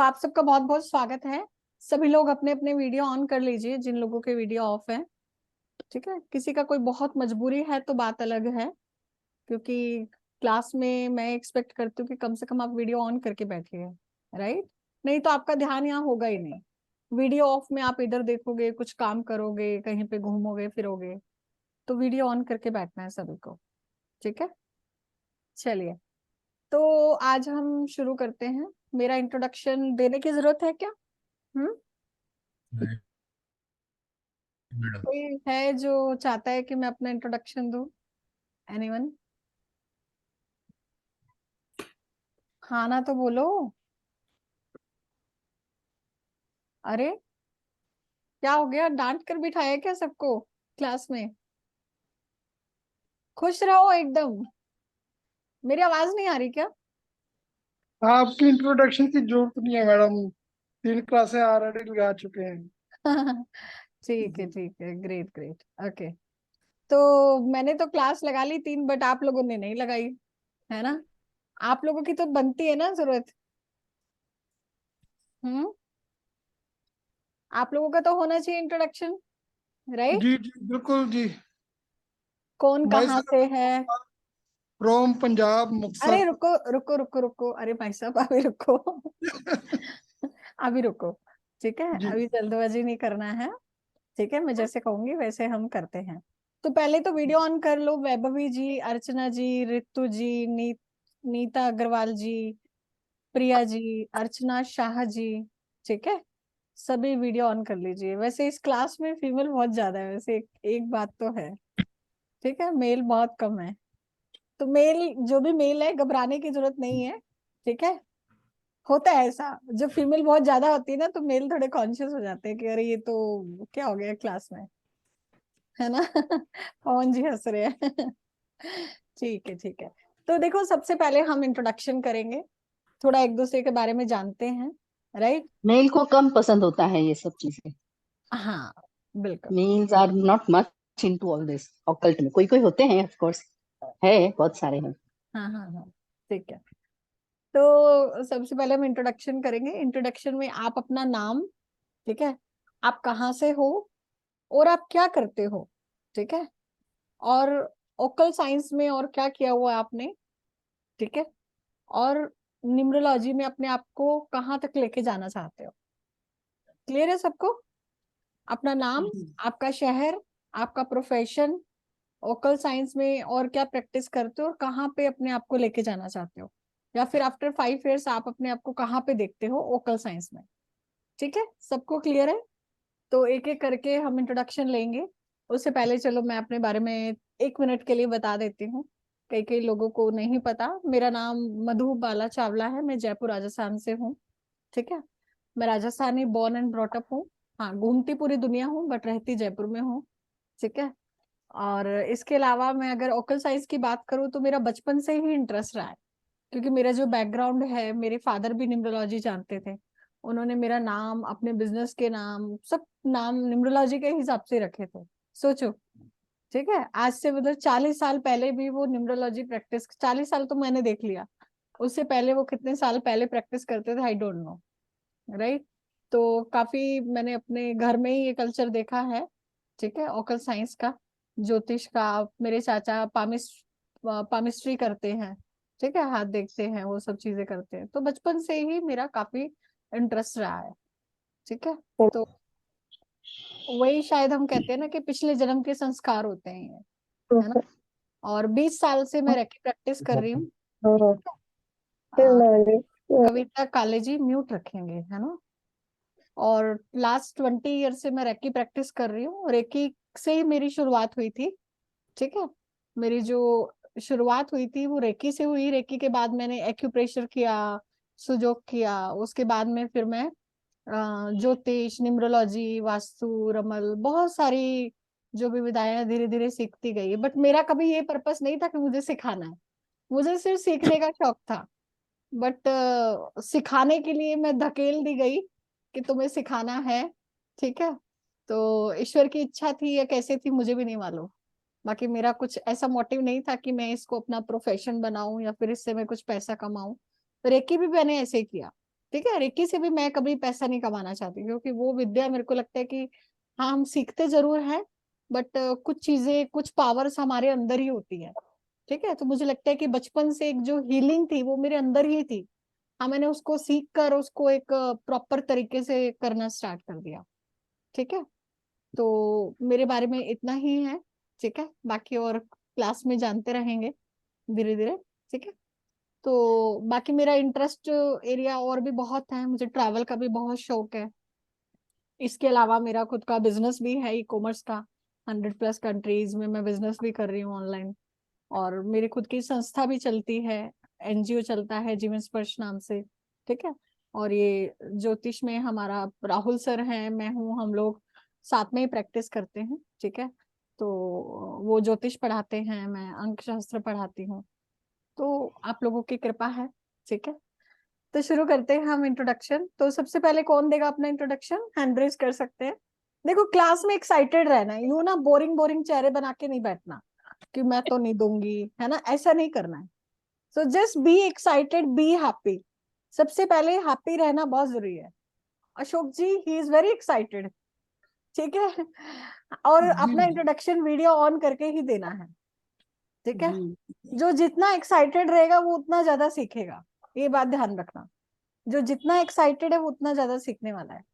तो आप सबका बहुत बहुत स्वागत है। सभी लोग अपने अपने वीडियो ऑन कर लीजिए जिन लोगों के वीडियो ऑफ है। ठीक है, किसी का कोई बहुत मजबूरी है तो बात अलग है, क्योंकि क्लास में मैं एक्सपेक्ट करती हूँ कि कम से कम आप वीडियो ऑन करके बैठिए, राइट। नहीं तो आपका ध्यान यहाँ होगा ही नहीं। वीडियो ऑफ में आप इधर देखोगे, कुछ काम करोगे, कहीं पे घूमोगे फिरोगे। तो वीडियो ऑन करके बैठना है सभी को। ठीक है, चलिए। तो आज हम शुरू करते हैं। मेरा इंट्रोडक्शन देने की जरूरत है क्या? हम्म। नहीं मैडम। कोई है जो चाहता है कि मैं अपना इंट्रोडक्शन दूं? एनीवन? हाँ ना तो बोलो। अरे, क्या हो गया? डांट कर बिठाया क्या सबको क्लास में? खुश रहो एकदम। मेरी आवाज नहीं आ रही क्या? आपकी इंट्रोडक्शन की जरूरत नहीं है मैडम। 3 क्लासें ऑलरेडी लगा चुके हैं। ठीक है जी। ठीक है, ग्रेट ग्रेट, ओके। तो मैंने तो क्लास लगा ली 3, बट आप लोगों ने नहीं लगाई, है ना। आप लोगों की तो बनती है ना जरूरत। हम्म। आप लोगों का तो होना चाहिए इंट्रोडक्शन, राइट। जी जी बिल्कुल जी। कौन भाई कहाँ से है? साहब, फ्रॉम पंजाब अरे मुक्तसर। रुको रुको रुको रुको, अरे भाई साहब अभी रुको। अभी रुको। ठीक है, जी। अभी जल्दबाजी नहीं करना है। ठीक है, मैं जैसे कहूंगी वैसे हम करते हैं। तो पहले तो वीडियो ऑन कर लो। वैभवी जी, अर्चना जी, रितु जी, नीता अग्रवाल जी, प्रिया जी, अर्चना शाह जी। ठीक है, सभी वीडियो ऑन कर लीजिए। वैसे इस क्लास में फीमेल बहुत ज्यादा है, वैसे एक बात तो है। ठीक है, मेल बहुत कम है। तो मेल, जो भी मेल है, घबराने की जरूरत नहीं है। ठीक है, होता है ऐसा, जब फीमेल बहुत ज्यादा होती है ना तो मेल थोड़े कॉन्शियस हो जाते हैं कि अरे ये तो क्या हो गया क्लास में, है ना। पवन जी हंस रहे हैं। ठीक है ठीक है। तो देखो, सबसे पहले हम इंट्रोडक्शन करेंगे, थोड़ा एक दूसरे के बारे में जानते हैं, राइट। मेल को कम पसंद होता है ये सब चीजें। हाँ, बिल्कुल। Males are not much into all this occult में। कोई कोई होते हैं ऑफ कोर्स, है, बहुत सारे हैं। हाँ हाँ हाँ, ठीक है। तो सबसे पहले हम इंट्रोडक्शन करेंगे। इंट्रोडक्शन में आप अपना नाम, ठीक है, आप कहाँ से हो और आप क्या करते हो, ठीक है, और ओकल साइंस में और क्या किया हुआ है आपने, ठीक है, और न्यूमरोलॉजी में अपने आप को कहाँ तक लेके जाना चाहते हो। क्लियर है सबको? अपना नाम, आपका शहर, आपका प्रोफेशन, ओकल साइंस में और क्या प्रैक्टिस करते हो और कहाँ पे अपने आप को लेके जाना चाहते हो, या फिर आफ्टर 5 इयर्स आप अपने आप को कहाँ पे देखते हो ओकल साइंस में। ठीक है, सबको क्लियर है? तो एक एक करके हम इंट्रोडक्शन लेंगे। उससे पहले चलो मैं अपने बारे में 1 मिनट के लिए बता देती हूँ। कई कई लोगों को नहीं पता, मेरा नाम मधु बाला चावला है। मैं जयपुर राजस्थान से हूँ। ठीक है, मैं राजस्थानी बॉर्न एंड ब्रॉटअप हूँ। हाँ, घूमती पूरी दुनिया हूँ बट रहती जयपुर में हूँ। ठीक है। और इसके अलावा मैं अगर ओकल साइंस की बात करूँ तो मेरा बचपन से ही इंटरेस्ट रहा है, क्योंकि मेरा जो बैकग्राउंड है, मेरे फादर भी न्यूमरोलॉजी जानते थे। उन्होंने मेरा नाम, अपने बिजनेस के नाम, सब नाम न्यूमरोलॉजी के हिसाब से रखे थे। सोचो। ठीक है, आज से मतलब 40 साल पहले भी वो न्यूमरोलॉजी प्रैक्टिस, 40 साल तो मैंने देख लिया, उससे पहले वो कितने साल पहले प्रैक्टिस करते थे आई डोंट नो, राइट। तो काफी मैंने अपने घर में ही ये कल्चर देखा है। ठीक है, ओकल साइंस का, ज्योतिष का। मेरे चाचा पामिस्ट्री करते हैं। ठीक है, हाथ देखते हैं, वो सब चीजें करते हैं। तो बचपन से ही मेरा काफी इंटरेस्ट रहा है। ठीक है। तो वही शायद हम कहते हैं ना कि पिछले जन्म के संस्कार होते हैं ये, है ना। और 20 साल से मैं रेकी प्रैक्टिस कर रही हूँ। कविता काले जी म्यूट रखेंगे, है ना। और लास्ट 20 ईयर से मैं रेकी प्रैक्टिस कर रही हूँ। रेकी से ही मेरी शुरुआत हुई थी। ठीक है, मेरी जो शुरुआत हुई थी वो रेकी से हुई। रेकी के बाद मैंने एक्यूप्रेशर किया, सुजोग किया। उसके बाद में फिर मैं ज्योतिष, न्यूमरोलॉजी, वास्तु, रमल, बहुत सारी जो भी विधाएं धीरे धीरे सीखती गई। बट मेरा कभी ये पर्पस नहीं था कि मुझे सिखाना है, मुझे सिर्फ सीखने का शौक था। बट सिखाने के लिए मैं धकेल दी गई कि तुम्हें सिखाना है। ठीक है। तो ईश्वर की इच्छा थी या कैसे थी मुझे भी नहीं मालूम। बाकी मेरा कुछ ऐसा मोटिव नहीं था कि मैं इसको अपना प्रोफेशन बनाऊं या फिर इससे मैं कुछ पैसा कमाऊं। तो रेकी भी मैंने ऐसे ही किया। ठीक है, रेकी से भी मैं कभी पैसा नहीं कमाना चाहती, क्योंकि वो विद्या मेरे को लगता है कि हाँ हम सीखते जरूर हैं, बट कुछ चीजें, कुछ पावर्स हमारे अंदर ही होती है। ठीक है, तो मुझे लगता है कि बचपन से एक जो हीलिंग थी वो मेरे अंदर ही थी। हाँ, मैंने उसको सीख कर उसको एक प्रॉपर तरीके से करना स्टार्ट कर दिया। ठीक है, तो मेरे बारे में इतना ही है। ठीक है, बाकी और क्लास में जानते रहेंगे धीरे धीरे। ठीक है, तो बाकी मेरा इंटरेस्ट एरिया और भी बहुत है, मुझे ट्रैवल का भी बहुत शौक है। इसके अलावा मेरा खुद का बिजनेस भी है ई कॉमर्स का, 100+ कंट्रीज में मैं बिजनेस भी कर रही हूँ ऑनलाइन। और मेरी खुद की संस्था भी चलती है, एनजीओ चलता है जीवन स्पर्श नाम से। ठीक है, और ये ज्योतिष में हमारा राहुल सर हैं, मैं हूँ, हम लोग साथ में ही प्रैक्टिस करते हैं। ठीक है, तो वो ज्योतिष पढ़ाते हैं, मैं अंक शास्त्र पढ़ाती हूँ। तो आप लोगों की कृपा है। ठीक है, तो शुरू करते हैं हम इंट्रोडक्शन। तो सबसे पहले कौन देगा अपना इंट्रोडक्शन? हैंड रेज कर सकते हैं। देखो, क्लास में एक्साइटेड रहना है, यूं ना बोरिंग बोरिंग चेहरे बना के नहीं बैठना कि मैं तो नहीं दूंगी, है ना, ऐसा नहीं करना है। So just be excited, be happy. सबसे पहले हैप्पी रहना बहुत जरूरी है। अशोक जी, ही इज वेरी एक्साइटेड। ठीक है, और जी अपना इंट्रोडक्शन वीडियो ऑन करके ही देना है। ठीक है, जी जो जितना एक्साइटेड रहेगा वो उतना ज्यादा सीखेगा, ये बात ध्यान रखना। जो जितना एक्साइटेड है वो उतना ज्यादा सीखने वाला है।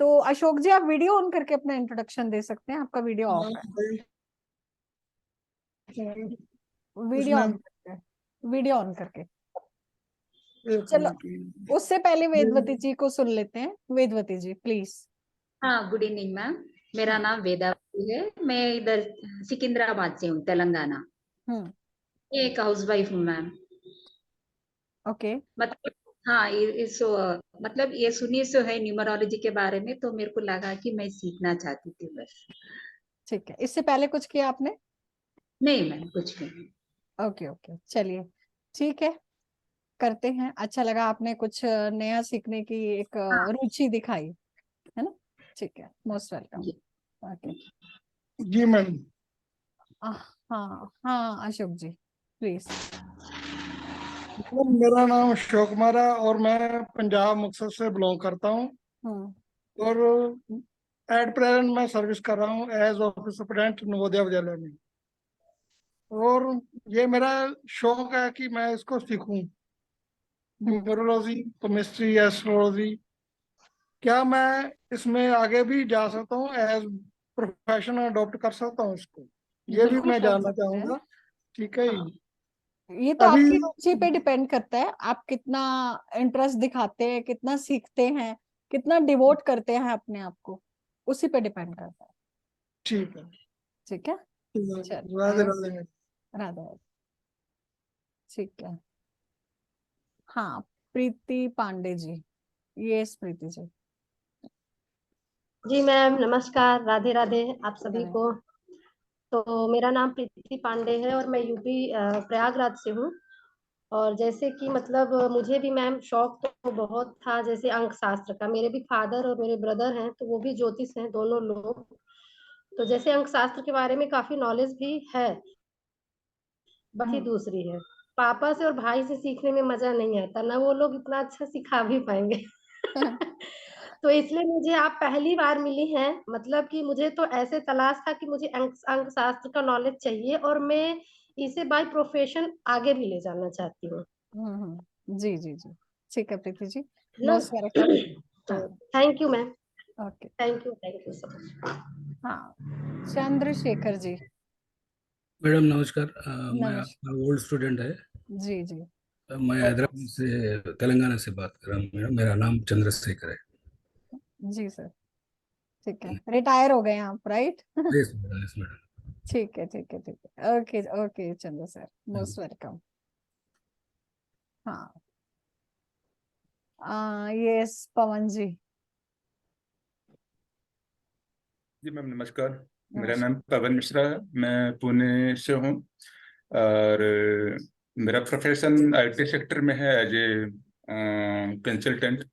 तो अशोक जी, आप वीडियो ऑन करके अपना इंट्रोडक्शन दे सकते हैं, आपका वीडियो ऑफ हाँ है। भाई, वीडियो उसने ऑन करके, वीडियो ऑन करके। एक चलो, मिनट उससे पहले वेदवती जी को सुन लेते हैं। वेदवती जी प्लीज। हाँ, गुड इवनिंग मैम। मेरा हाँ। नाम वेदावती है। मैं इधर सिकंदराबाद से हूँ, तेलंगाना। हम्म। मैं एक हाउस वाइफ हूँ मैम। ओके। मतलब हाँ, मतलब ये सुनी सो है न्यूमरोलॉजी के बारे में, तो मेरे को लगा कि मैं सीखना चाहती थी बस। ठीक है, इससे पहले कुछ किया आपने? नहीं मैम, कुछ नहीं। ओके ओके, चलिए ठीक है, करते हैं। अच्छा लगा आपने कुछ नया सीखने की एक हाँ रुचि दिखाई, है ना। ठीक है, मोस्ट वेलकम। जी। ओके। जी मैम। हाँ हाँ, अशोक जी प्लीज। मैम, मेरा नाम अशोक कुमार है और मैं पंजाब मकसद से बिलोंग करता हूँ। हम्म। और एट प्रेजेंट मैं सर्विस कर रहा हूँ as office superintendent Navodaya Vidyalaya में। और ये मेरा शौक है कि मैं इसको सीखूं, हम्म। Numerology, chemistry, astrology. क्या मैं इसमें आगे भी जा सकता हूँ, एज प्रोफेशन अडॉप्ट कर सकता हूँ इसको? ये भी बिल्कुल मैं कर जानना सकते हैं। चाहूंगा। ठीक है हाँ, जी। ये तो अभी आपकी रुचि पे डिपेंड करता है, आप कितना इंटरेस्ट दिखाते हैं, कितना सीखते हैं, कितना डिवोट करते हैं अपने आप को, उसी पे डिपेंड करता है। ठीक है। ठीक है, ठीक है, राधे चलिए। राधे। राधा राधा। ठीक है। हाँ, प्रीति पांडे जी। ये प्रीति जी। जी मैम, नमस्कार, राधे राधे आप सभी राधे। को। तो मेरा नाम प्रीति पांडे है और मैं यूपी प्रयागराज से हूँ। और जैसे कि मतलब मुझे भी मैम शौक तो बहुत था, जैसे अंक शास्त्र का। मेरे भी फादर और मेरे ब्रदर हैं तो वो भी ज्योतिष हैं, दोनों लोग। तो जैसे अंक शास्त्र के बारे में काफी नॉलेज भी है। बाकी हम्म। दूसरी है, पापा से और भाई से सीखने में मजा नहीं आता ना, वो लोग इतना अच्छा सिखा भी पाएंगे। तो इसलिए मुझे आप पहली बार मिली हैं। मतलब कि मुझे तो ऐसे तलाश था कि मुझे अंक शास्त्र का नॉलेज चाहिए और मैं इसे बाय प्रोफेशन आगे भी ले जाना चाहती हूँ। जी जी जी। ठीक है प्रीति जी, है ना। Most welcome. तो हाँ। Thank you ma'am. Okay. Thank you so much. हाँ, चंद्रशेखर जी। मैडम नमस्कार। मैं नमस्कार। आपका ओल्ड स्टूडेंट है। जी जी। मैं हैदराबाद से, तेलंगाना से बात कर रहा हूँ। मेरा नाम चंद्रशेखर है। जी सर। ठीक है, रिटायर हो गए आप, right? Yes madam, yes madam. ठीक है ठीक है ठीक है, ओके ओके चंद्र सर, मोस्ट वेलकम। हाँ, यस पवन जी। जी मैम नमस्कार। मेरा नमस्कार। नाम पवन मिश्रा है, मैं पुणे से हूँ। और मेरा प्रोफेशन आईटी सेक्टर में है, एज ए कंसल्टेंट।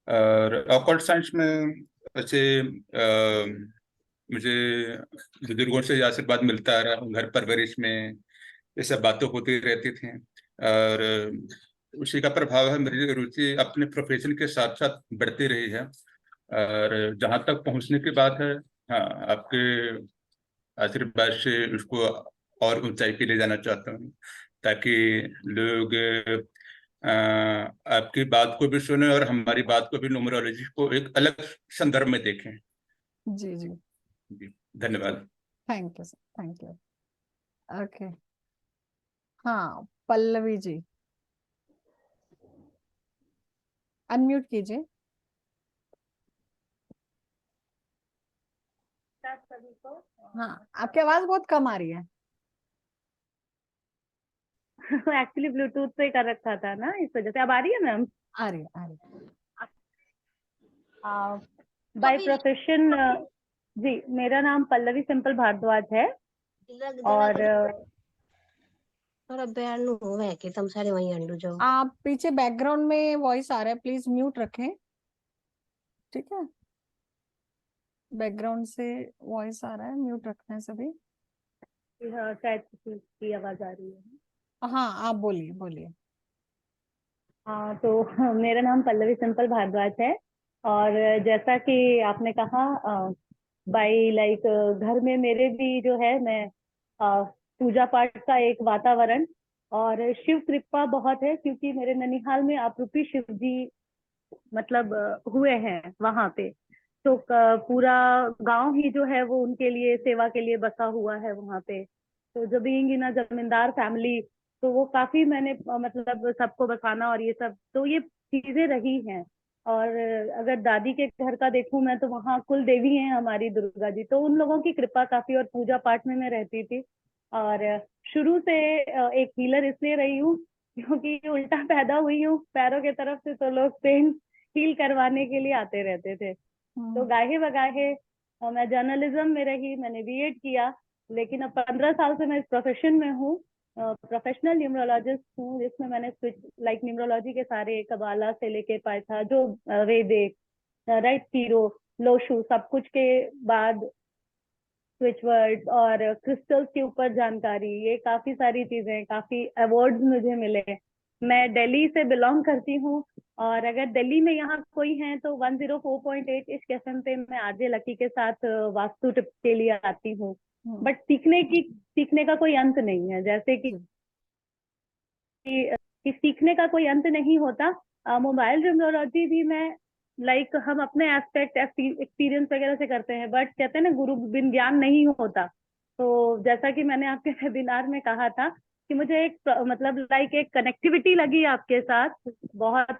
और ऑकल्ट साइंस में ऐसे मुझे बुजुर्गों से आशीर्वाद मिलता आ रहा, घर परवरिश में ये सब बातें होती रहती थी। और उसी का प्रभाव है, मेरी रुचि अपने प्रोफेशन के साथ साथ बढ़ती रही है। और जहाँ तक पहुँचने की बात है, हाँ, आपके आशीर्वाद से उसको और ऊंचाई पे ले जाना चाहता हूँ, ताकि लोग आपकी बात को भी सुने और हमारी बात को भी, न्यूमरोलॉजी को एक अलग संदर्भ में देखें। जी जी, जी, धन्यवाद। Thank you sir, thank you. Okay, हाँ पल्लवी जी, अनम्यूट कीजिए। हाँ, आपकी आवाज बहुत कम आ रही है। एक्चुअली ब्लूटूथ पे कर रखा था ना, इस वजह से। अब आ रही है मैम? आ रही है, आ रही है। बाय प्रोफेशन जी, मेरा नाम पल्लवी सिंपल भारद्वाज है। और आप पीछे बैकग्राउंड में वॉइस आ रहा है, प्लीज म्यूट रखें, ठीक है? बैकग्राउंड से वॉइस आ रहा है, म्यूट रखना है सभी। शायद किसी की आवाज आ रही है। हाँ, आप बोलिए बोलिए। हाँ, तो मेरा नाम पल्लवी सिंपल भारद्वाज है। और जैसा कि आपने कहा, बाई लाइक घर में मेरे भी जो है, मैं पूजा पाठ का एक वातावरण और शिव कृपा बहुत है, क्योंकि मेरे ननिहाल में आपरूपी शिव जी मतलब हुए हैं वहां पे। तो पूरा गांव ही जो है वो उनके लिए सेवा के लिए बसा हुआ है वहां पे। तो जब बीइंग इन जमींदार फैमिली, तो वो काफी मैंने मतलब सबको बसाना और ये सब, तो ये चीजें रही हैं। और अगर दादी के घर का देखूं मैं, तो वहाँ कुल देवी हैं हमारी दुर्गा जी, तो उन लोगों की कृपा काफी, और पूजा पाठ में मैं रहती थी। और शुरू से एक हीलर इसलिए रही हूँ क्योंकि उल्टा पैदा हुई हूँ पैरों के तरफ से, तो लोग पेन हील करवाने के लिए आते रहते थे। तो गाहे बगाहे मैं जर्नलिज्म में रही, मैंने बीएड किया, लेकिन अब 15 साल से मैं इस प्रोफेशन में हूँ। प्रोफेशनल न्यूमरोलॉजिस्ट हूँ, जिसमें मैंने स्विच लाइक न्यूमरोलॉजी के सारे कबाला से लेके पाइथा, जो वैदिक, राइट, हीरो, लोशु, सब कुछ के बाद स्विच वर्ड्स और क्रिस्टल्स के ऊपर जानकारी, ये काफी सारी चीजें, काफी अवार्ड्स मुझे मिले। मैं दिल्ली से बिलोंग करती हूँ, और अगर दिल्ली में यहाँ कोई है तो 104.8 इस एफएम पे मैं आरजे लकी के साथ वास्तु टिप के लिए आती हूँ। बट सीखने का कोई अंत नहीं है, जैसे कि सीखने का कोई अंत नहीं होता। मोबाइल न्यूमरोलॉजी भी मैं लाइक हम अपने एस्पेक्ट एक्सपीरियंस वगैरह से करते हैं, बट कहते हैं ना, गुरु बिन ज्ञान नहीं होता। तो जैसा कि मैंने आपके वेबिनार में कहा था कि मुझे एक मतलब लाइक एक कनेक्टिविटी लगी आपके साथ, बहुत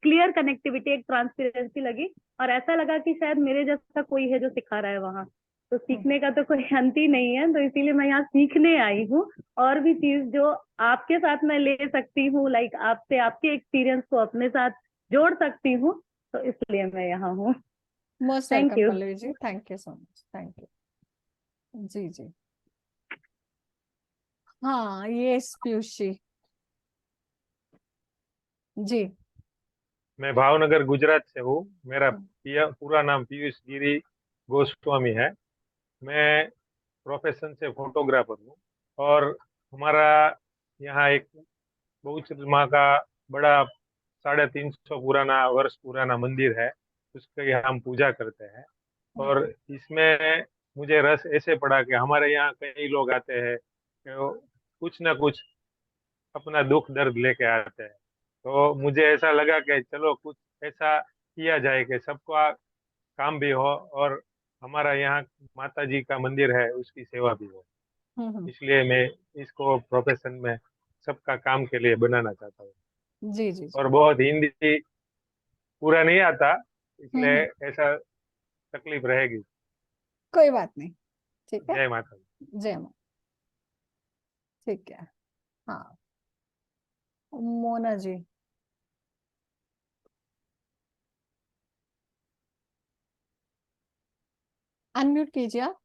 क्लियर कनेक्टिविटी, एक ट्रांसपेरेंसी लगी, और ऐसा लगा कि शायद मेरे जैसा कोई है जो सिखा रहा है वहाँ। तो सीखने का तो कोई अंत ही नहीं है, तो इसीलिए मैं यहाँ सीखने आई हूँ। और भी चीज जो आपके साथ मैं ले सकती हूँ, लाइक आपसे आपके एक्सपीरियंस को अपने साथ जोड़ सकती हूँ, तो इसलिए मैं यहाँ हूँ। Most thank welcome you. Pallavi ji, thank you so much, thank you. जी जी, हाँ ये पीयूषी जी। मैं भावनगर गुजरात से हूँ। मेरा पूरा नाम पीयूष गिरी गोस्वामी है। मैं प्रोफेशन से फोटोग्राफर हूँ, और हमारा यहाँ एक बहुचर माँ का बड़ा 350 पुराना वर्ष पुराना मंदिर है, उसकी हम पूजा करते हैं। और इसमें मुझे रस ऐसे पड़ा कि हमारे यहाँ कई लोग आते हैं कि वो कुछ ना कुछ अपना दुख दर्द लेके आते हैं। तो मुझे ऐसा लगा कि चलो कुछ ऐसा किया जाए कि सबका काम भी हो, और हमारा यहाँ माता जी का मंदिर है, उसकी सेवा भी हो। इसलिए मैं इसको प्रोफेशन में सबका काम के लिए बनाना चाहता हूँ। जी जी जी। और बहुत हिंदी पूरा नहीं आता, इसलिए ऐसा तकलीफ रहेगी। कोई बात नहीं, ठीक है। जय माता दी। जय माता, ठीक है। हाँ, मोना जी। अनम्यूट कीजिए आप।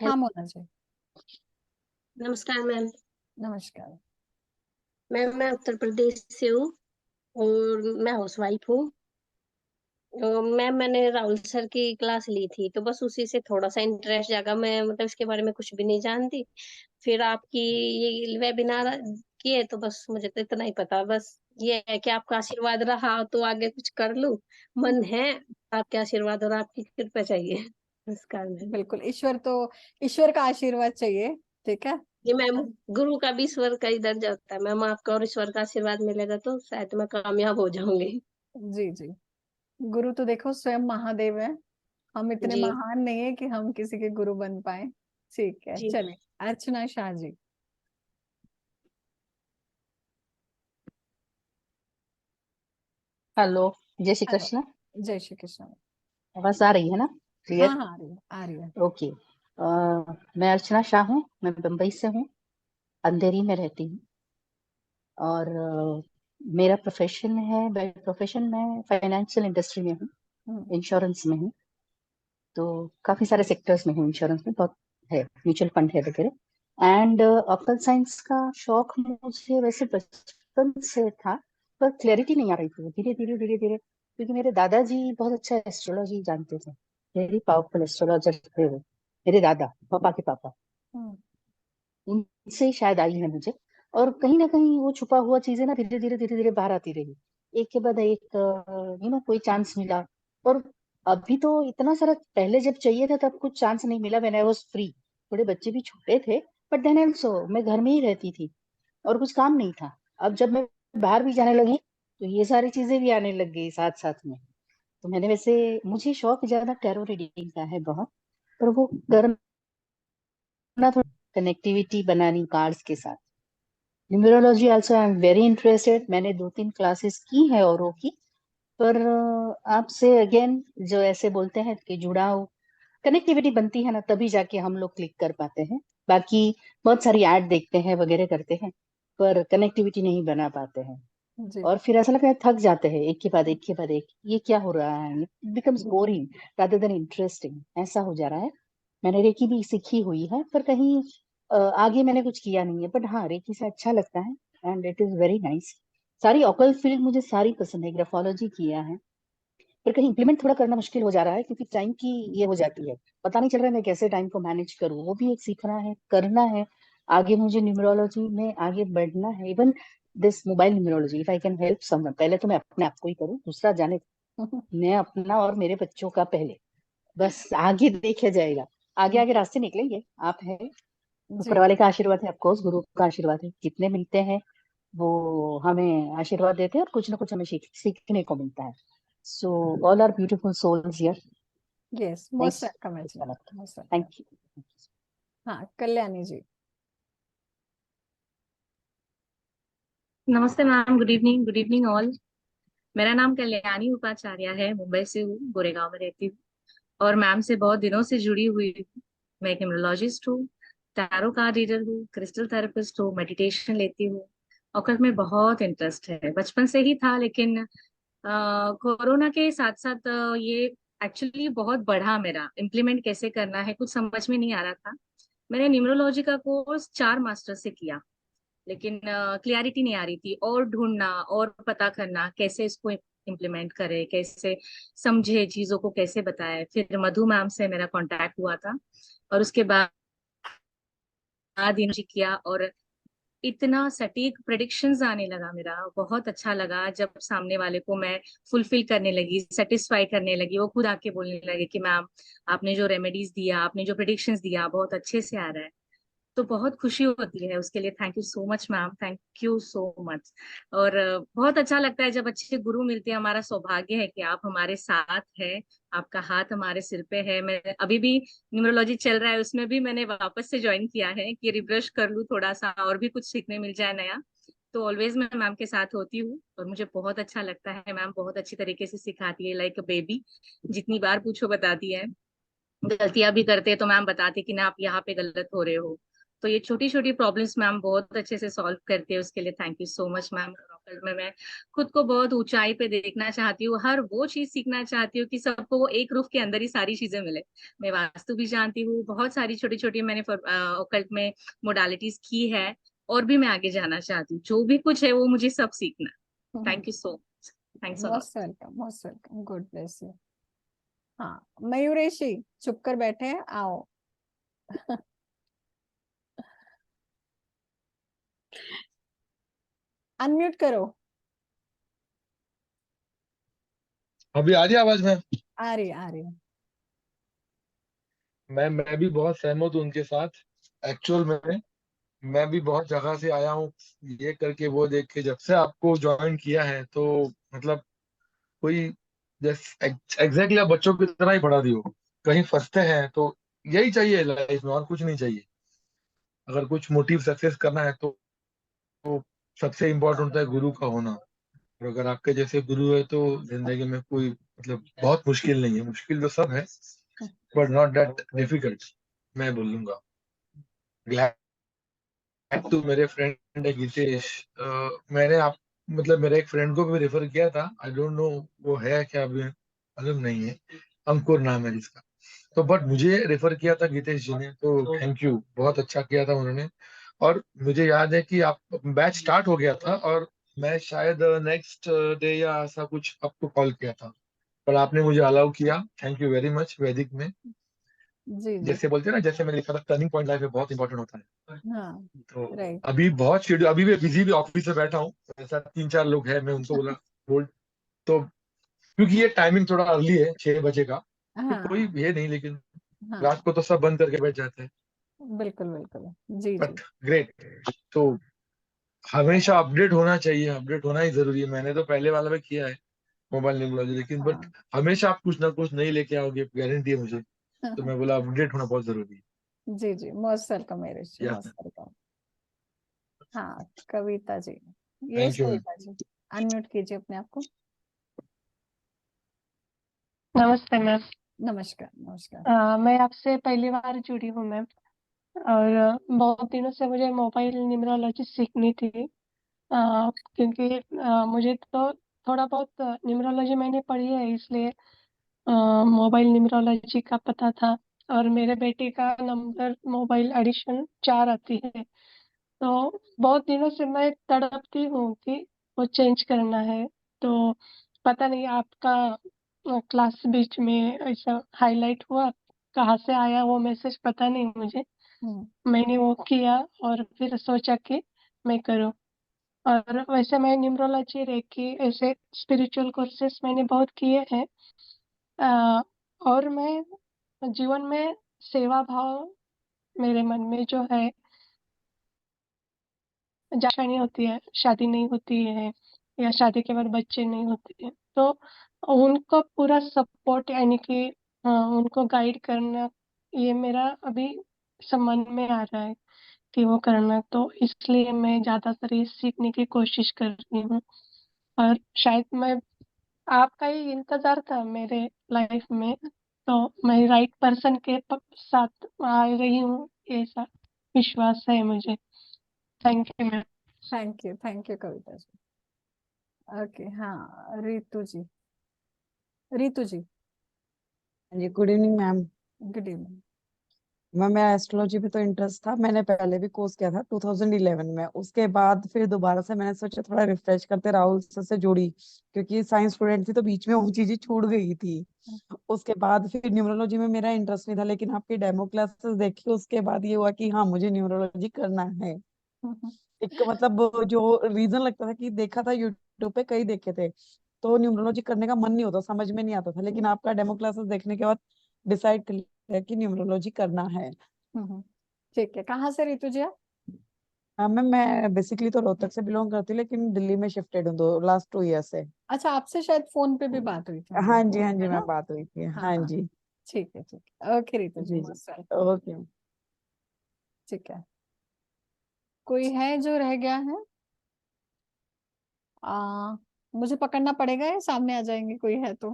हाँ मोना जी, नमस्कार मैम। नमस्कार। मैं उत्तर प्रदेश से हूँ, और मैं हाउसवाइफ हूँ। मैम मैंने राहुल सर की क्लास ली थी, तो बस उसी से थोड़ा सा इंटरेस्ट जागा। मैं मतलब इसके बारे में कुछ भी नहीं जानती। फिर आपकी ये वेबिनार किए तो बस मुझे तो इतना ही पता। बस ये है कि आपका आशीर्वाद रहा तो आगे कुछ कर लूं। मन है, आपके आशीर्वाद और आपकी कृपा चाहिए इस कारण है। बिल्कुल, ईश्वर का आशीर्वाद चाहिए। ठीक है। ये मैम, गुरु का भी ईश्वर का ही दर्जा होता है मैम। आपका और ईश्वर का आशीर्वाद मिलेगा तो शायद मैं कामयाब हो जाऊंगी। जी जी। गुरु तो देखो स्वयं महादेव है, हम इतने जी महान नहीं है कि हम किसी के गुरु बन पाए। ठीक है, जी। चलिए अर्चना शाह जी। हेलो, जय श्री हेलो। कृष्ण। जय श्री कृष्ण। आवाज आ रही है ना? हाँ क्लियर? हाँ, आ रही है, आ रही है। ओके। मैं अर्चना शाह हूँ, मैं बम्बई से हूँ, अंधेरी में रहती हूँ। और मेरा प्रोफेशन है, बाय प्रोफेशन मैं फाइनेंशियल इंडस्ट्री में हूँ, हम्म, इंश्योरेंस में हूँ। तो काफी सारे सेक्टर्स में हूँ, इंश्योरेंस में बहुत है, म्यूचुअल फंड है वगैरह। एंड ऑक्कल साइंस का शौक मुझे वैसे बचपन से था, पर क्लैरिटी नहीं आ रही थी। धीरे धीरे धीरे धीरे, क्योंकि मेरे दादाजी बहुत अच्छा एस्ट्रोलॉजी जानते थे, वेरी पावरफुल एस्ट्रोलॉजर थे वो, मेरे दादा, पापा के पापा। हम्म, उनसे ही शायद आई है मुझे। और कहीं ना कहीं वो छुपा हुआ चीजें ना धीरे धीरे बाहर आती रही, एक के बाद एक। कोई चांस मिला। और अभी तो इतना सारा, पहले जब चाहिए था तब कुछ चांस नहीं मिला, व्हेन आई वाज फ्री। थोड़े बच्चे भी छोटे थे, बट देन ऑल्सो मैं घर में ही रहती थी और कुछ काम नहीं था। अब जब मैं बाहर भी जाने लगी तो ये सारी चीजें भी आने लग गई साथ साथ में। तो मैंने वैसे, मुझे शौक ज्यादा टैरो रीडिंग का है बहुत, पर वो करना थोड़ा, कनेक्टिविटी बनानी कार्ड्स के साथ। Numerology also I am very interested, मैंने 2-3 क्लासेस की है औरों की। पर आपसे अगेन, जो ऐसे बोलते हैं कि जुड़ाव, कनेक्टिविटी बनती है ना, तभी जाके हम लोग क्लिक कर पाते हैं। बाकी बहुत सारी ऐड देखते हैं वगैरह करते हैं, पर कनेक्टिविटी नहीं बना पाते हैं। जी। और फिर ऐसा लगता है थक जाते हैं, एक के बाद एक के बाद एक, ये क्या हो रहा है, becomes boring rather than interesting, ऐसा हो जा रहा है। मैंने रेकी भी सीखी हुई है, पर कहीं आगे मैंने कुछ किया नहीं है, बट हाँ रेकी से अच्छा लगता है, and it is very nice. सारी ऑकल्ट फील्ड मुझे सारी पसंद है, ग्राफोलॉजी किया है, पर कहीं इम्प्लीमेंट थोड़ा करना मुश्किल हो जा रहा है, क्योंकि टाइम की ये हो जाती है, पता नहीं चल रहा है मैं कैसे टाइम को मैनेज करूँ, वो भी एक सीखना है, करना है। आगे मुझे न्यूमरोलॉजी में आगे बढ़ना है, even this mobile numerology, if I can help someone, पहले तो मैं अपने आप को ही करूँ, दूसरा जाने, मैं अपना और मेरे बच्चों का पहले, बस आगे देखा जाएगा, आगे आगे रास्ते निकलेंगे। आप है, ऊपर जी। वाले का आशीर्वाद है, ऑफकोर्स गुरु का आशीर्वाद है, जितने मिलते हैं वो हमें आशीर्वाद देते हैं, और कुछ ना कुछ हमें सीखने को मिलता है। So all are beautiful souls here. Yes, most nice. Welcome है जी, अच्छा लगता है। Most welcome. Thank you. हाँ, कल्याणी जी। नमस्ते मैम, गुड इवनिंग ऑल। मेरा नाम कल्याणी उपाध्याय है, मुंबई से हूँ, गोरेगांव में रहती हूँ और मैम से बहुत दिनों से जुड़ी हुई हूँ। मैं एक न्यूमरोलॉजिस्ट हूँ, टैरो कार्ड रीडर हूँ, क्रिस्टल थेरेपिस्ट हूँ, मेडिटेशन लेती हूँ। ऑकल्ट में बहुत इंटरेस्ट है, बचपन से ही था, लेकिन कोरोना के साथ साथ ये एक्चुअली बहुत बढ़ा। मेरा इम्प्लीमेंट कैसे करना है कुछ समझ में नहीं आ रहा था। मैंने न्यूमरोलॉजी का कोर्स 4 मास्टर से किया, लेकिन क्लियरिटी नहीं आ रही थी, और ढूंढना और पता करना कैसे इसको इम्प्लीमेंट करे, कैसे समझे चीजों को, कैसे बताए। फिर मधु मैम से मेरा कांटेक्ट हुआ था, और उसके बाद इन्होंने किया, और इतना सटीक प्रेडिक्शंस आने लगा। मेरा बहुत अच्छा लगा जब सामने वाले को मैं फुलफिल करने लगी, सेटिस्फाई करने लगी, वो खुद आके बोलने लगे कि मैम आपने जो रेमेडीज दिया, आपने जो प्रेडिक्शंस दिया, बहुत अच्छे से आ रहा है। तो बहुत खुशी होती है उसके लिए। Thank you so much ma'am, thank you so much. और बहुत अच्छा लगता है जब अच्छे गुरु मिलते हैं। हमारा सौभाग्य है कि आप हमारे साथ हैं, आपका हाथ हमारे सिर पे है। मैं अभी भी न्यूमरोलॉजी चल रहा है, उसमें भी मैंने वापस से ज्वाइन किया है कि रिफ्रेश कर लूँ थोड़ा सा, और भी कुछ सीखने मिल जाए नया। तो ऑलवेज मैं मैम के साथ होती हूँ और मुझे बहुत अच्छा लगता है। मैम बहुत अच्छी तरीके से सिखाती है, लाइक बेबी, जितनी बार पूछो बताती है। गलतियां भी करते हैं तो मैम बताती कि ना आप यहाँ पे गलत हो रहे हो। तो ये छोटी छोटी प्रॉब्लम्स मैम बहुत अच्छे से सॉल्व करती है, उसके लिए thank you so much ma'am. Rocket में मैं खुद को बहुत ऊंचाई पे देखना चाहती हूँ, हर वो चीज सीखना चाहती हूँ कि सबको वो एक रूफ के अंदर ही सारी चीजें मिले। मैं वास्तु भी जानती हूँ, बहुत सारी छोटी छोटी मैंने ओकल्ट में मोडालिटीज की है, और भी मैं आगे जाना चाहती हूँ। जो भी कुछ है वो मुझे सब सीखना। Thank you so much. Thanks a lot. Most welcome, good bless you. हाँ मयूरेशी, चुप कर बैठे हैं, आओ। अनम्यूट करो। अभी आ रही है आवाज में? आ रही आ रही। मैं भी बहुत सहमत हूँ उनके साथ। एक्चुअल में मैं भी बहुत जगह से आया हूँ, ये करके वो देख के। जब से आपको ज्वाइन किया है तो मतलब कोई जैसे एग्जैक्टली आप बच्चों की तरह ही पढ़ा दी हो। कहीं फंसते हैं तो यही चाहिए लाइफ में, और कुछ नहीं चाहिए। अगर कुछ मोटिव सक्सेस करना है तो सबसे इम्पोर्टेंट होता है गुरु का होना। और अगर आपके जैसे गुरु है तो जिंदगी में कोई मतलब बहुत मुश्किल नहीं है। मुश्किल तो सब है, बट नॉट दैट डिफिकल्ट, मैं बोलूंगा। तो मेरे फ्रेंड है गीतेश। मैंने आप मतलब मेरे एक फ्रेंड को भी रेफर किया था। आई डोंट नो वो है क्या, अभी मालूम नहीं है। अंकुर नाम है जिसका। तो बट मुझे रेफर किया था गीतेश जी ने, तो थैंक यू, बहुत अच्छा किया था उन्होंने। और मुझे याद है कि आप बैच स्टार्ट हो गया था और मैं शायद नेक्स्ट डे या ऐसा कुछ आपको कॉल किया था, पर आपने मुझे अलाउ किया। Thank you very much. वैदिक में जी जी। जैसे बोलते हैं ना, जैसे मैंने लिखा था टर्निंग पॉइंट लाइफ में बहुत इंपॉर्टेंट होता है। हाँ तो राइट। अभी बहुत शेड्यूल, अभी भी बिजी भी ऑफिस में बैठा हूँ। ऐसा 3-4 लोग हैं, मैं उनको बोला बोल। तो क्योंकि ये टाइमिंग थोड़ा अर्ली है, 6 बजे का, तो कोई हाँ ये नहीं, लेकिन हाँ रात को तो सब बंद करके बैठ जाते हैं। बिल्कुल बिल्कुल। जी जी। But great. तो हमेशा अपडेट होना चाहिए, अपडेट होना ही जरूरी है। मैंने तो पहले वाला में किया है मोबाइल न्यूमरोलॉजी, लेकिन बट हाँ हमेशा आप कुछ ना कुछ नहीं लेके आओगे, गारंटी है मुझे। तो मैं बोला अपडेट होना बहुत जरूरी है। जी जी, most welcome Mayureshi, yes most welcome. हाँ Kavita ji, yes thank you ma'am. Kavita ji, unmute कीजिए अपने आप को। नमस्ते मैम। नमस्कार नमस्कार। मैं आपसे पहली बार जुड़ी हूँ मैम, और बहुत दिनों से मुझे मोबाइल न्यूमरोलॉजी सीखनी थी। क्योंकि मुझे तो थोड़ा बहुत न्यूमरोलॉजी मैंने पढ़ी है, इसलिए मोबाइल न्यूमरोलॉजी का पता था। और मेरे बेटे का नंबर मोबाइल एडिशन 4 आती है, तो बहुत दिनों से मैं तड़पती हूँ कि वो चेंज करना है। तो पता नहीं आपका क्लास बीच में ऐसा हाईलाइट हुआ, कहाँ से आया वो मैसेज पता नहीं मुझे। मैंने वो किया और फिर सोचा कि मैं करूँ। और वैसे मैं न्यूमरोलॉजी, रेकी, ऐसे स्पिरिचुअल कोर्सेस मैंने बहुत किए हैं। और मैं जीवन में सेवा भाव मेरे मन में जो है, जानी होती है, शादी नहीं होती है या शादी के बाद बच्चे नहीं होते हैं, तो उनको पूरा सपोर्ट, यानी कि उनको गाइड करना, ये मेरा अभी सम्मान में आ रहा है कि वो करना। तो इसलिए मैं ज्यादातर ये सीखने की कोशिश कर रही हूँ। और शायद मैं आपका ही इंतजार था मेरे लाइफ में, तो मैं राइट पर्सन के साथ आ रही हूँ, ऐसा विश्वास है मुझे। Thank you ma'am. Thank you Kavita ji. Okay हाँ रितु जी, रितु जी। जी good evening ma'am. Good evening. Ma'am मेरा एस्ट्रोलॉजी में तो इंटरेस्ट था, मैंने पहले भी कोर्स किया था 2011 में। उसके बाद फिर दोबारा से मैंने सोचा थोड़ा रिफ्रेश करते, राहुल सर से जुड़ी, क्योंकि साइंस स्टूडेंट थी तो बीच में वो चीजें छूट गई थी। उसके बाद फिर न्यूमरोलॉजी में मेरा इंटरेस्ट नहीं था, लेकिन आपकी डेमो क्लासेस देखी उसके बाद ये हुआ कि हाँ मुझे न्यूमरोलॉजी करना है। एक मतलब जो रीजन लगता था कि देखा था यूट्यूब पे, कई देखे थे, तो न्यूमरोलॉजी करने का मन नहीं होता, समझ में नहीं आता था। लेकिन आपका डेमो क्लासेस देखने के बाद डिसाइड कर लिया कि न्यूमरोलॉजी करना है। ठीक है, कहाँ से रितु जी आप? हाँ मैम, मैं बेसिकली तो रोहतक से बिलोंग करती हूँ, लेकिन दिल्ली में शिफ्टेड हूँ दो लास्ट 2 ईयर से। अच्छा, आपसे शायद फोन पे भी बात हुई थी हाँ हमारी, जी है ना? मैम, बात हुई थी, हाँ हाँ हाँ जी। ठीक है ओके रितु जी, जी जी मोस्ट वेलकम। ओके। ठीक है, कोई है जो रह गया है? मुझे पकड़ना पड़ेगा या सामने आ जाएंगे, कोई है तो?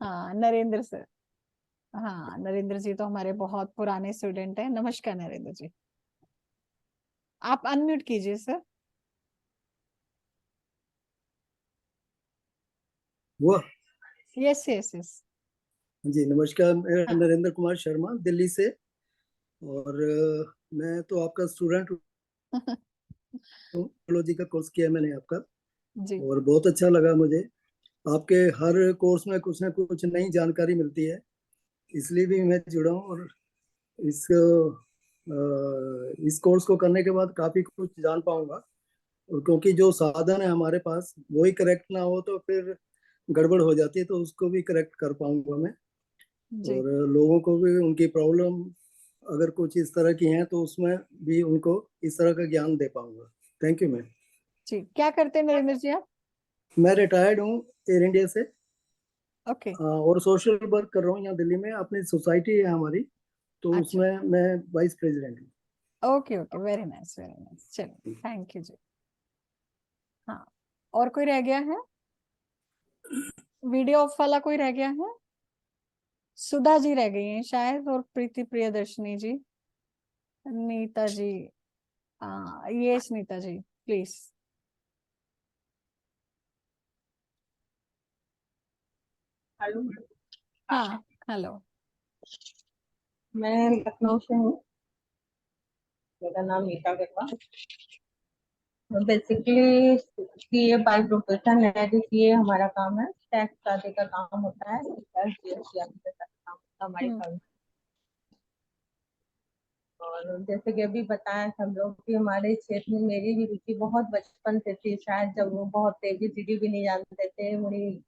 हाँ नरेंद्र सर। हाँ नरेंद्र जी तो हमारे बहुत पुराने स्टूडेंट हैं। नमस्कार नरेंद्र जी, आप अनम्यूट कीजिए सर। वो यस यस यस। जी नमस्कार, मेरा हाँ नरेंद्र कुमार शर्मा दिल्ली से। और मैं तो आपका स्टूडेंट हूँ, न्यूमरोलॉजी का कोर्स किया है मैंने आपका। जी और बहुत अच्छा लगा मुझे। आपके हर कोर्स में कुछ ना कुछ नई जानकारी मिलती है, इसलिए भी मैं जुड़ा हूँ। और इस इस कोर्स को करने के बाद काफी कुछ जान पाऊंगा। और क्योंकि जो साधन है हमारे पास वो ही करेक्ट ना हो तो फिर गड़बड़ हो जाती है, तो उसको भी करेक्ट कर पाऊंगा मैं। जी और लोगों को भी उनकी प्रॉब्लम अगर कुछ इस तरह की हैं तो उसमें भी उनको इस तरह का ज्ञान दे पाऊंगा। Thank you ma'am. जी। क्या करते हैं नरेंद्र जी आप? मैं रिटायर्ड हूँ एयर इंडिया से। ओके। और सोशल वर्क कर रहा हूँ यहाँ दिल्ली में। अपनी सोसाइटी है हमारी, तो अच्छा। उसमें मैं वाइस प्रेसिडेंट हूँ। Okay okay, very nice very nice. चलो थैंक यू जी। हाँ, और कोई रह गया है? वीडियो ऑफ वाला कोई रह गया है? सुधा जी रह गई हैं शायद, और Preeti Priyadarshini ji, Neeta ji. Yes Neeta ji please. Hello. हाँ हेलो। मैं लखनऊ से हूँ। मेरा नाम Neeta Garva. Basically CA by profession है। सीए हमारा काम है, टैक्स आदि का काम होता है, जीएसटी आदि का काम होता है हमारे फर्म। और जैसे कि अभी बताया सब लोग कि हमारे क्षेत्र में मेरी भी रुचि बहुत बचपन से थी। शायद जब वो बहुत ABCD भी नहीं जानते थे, मुझे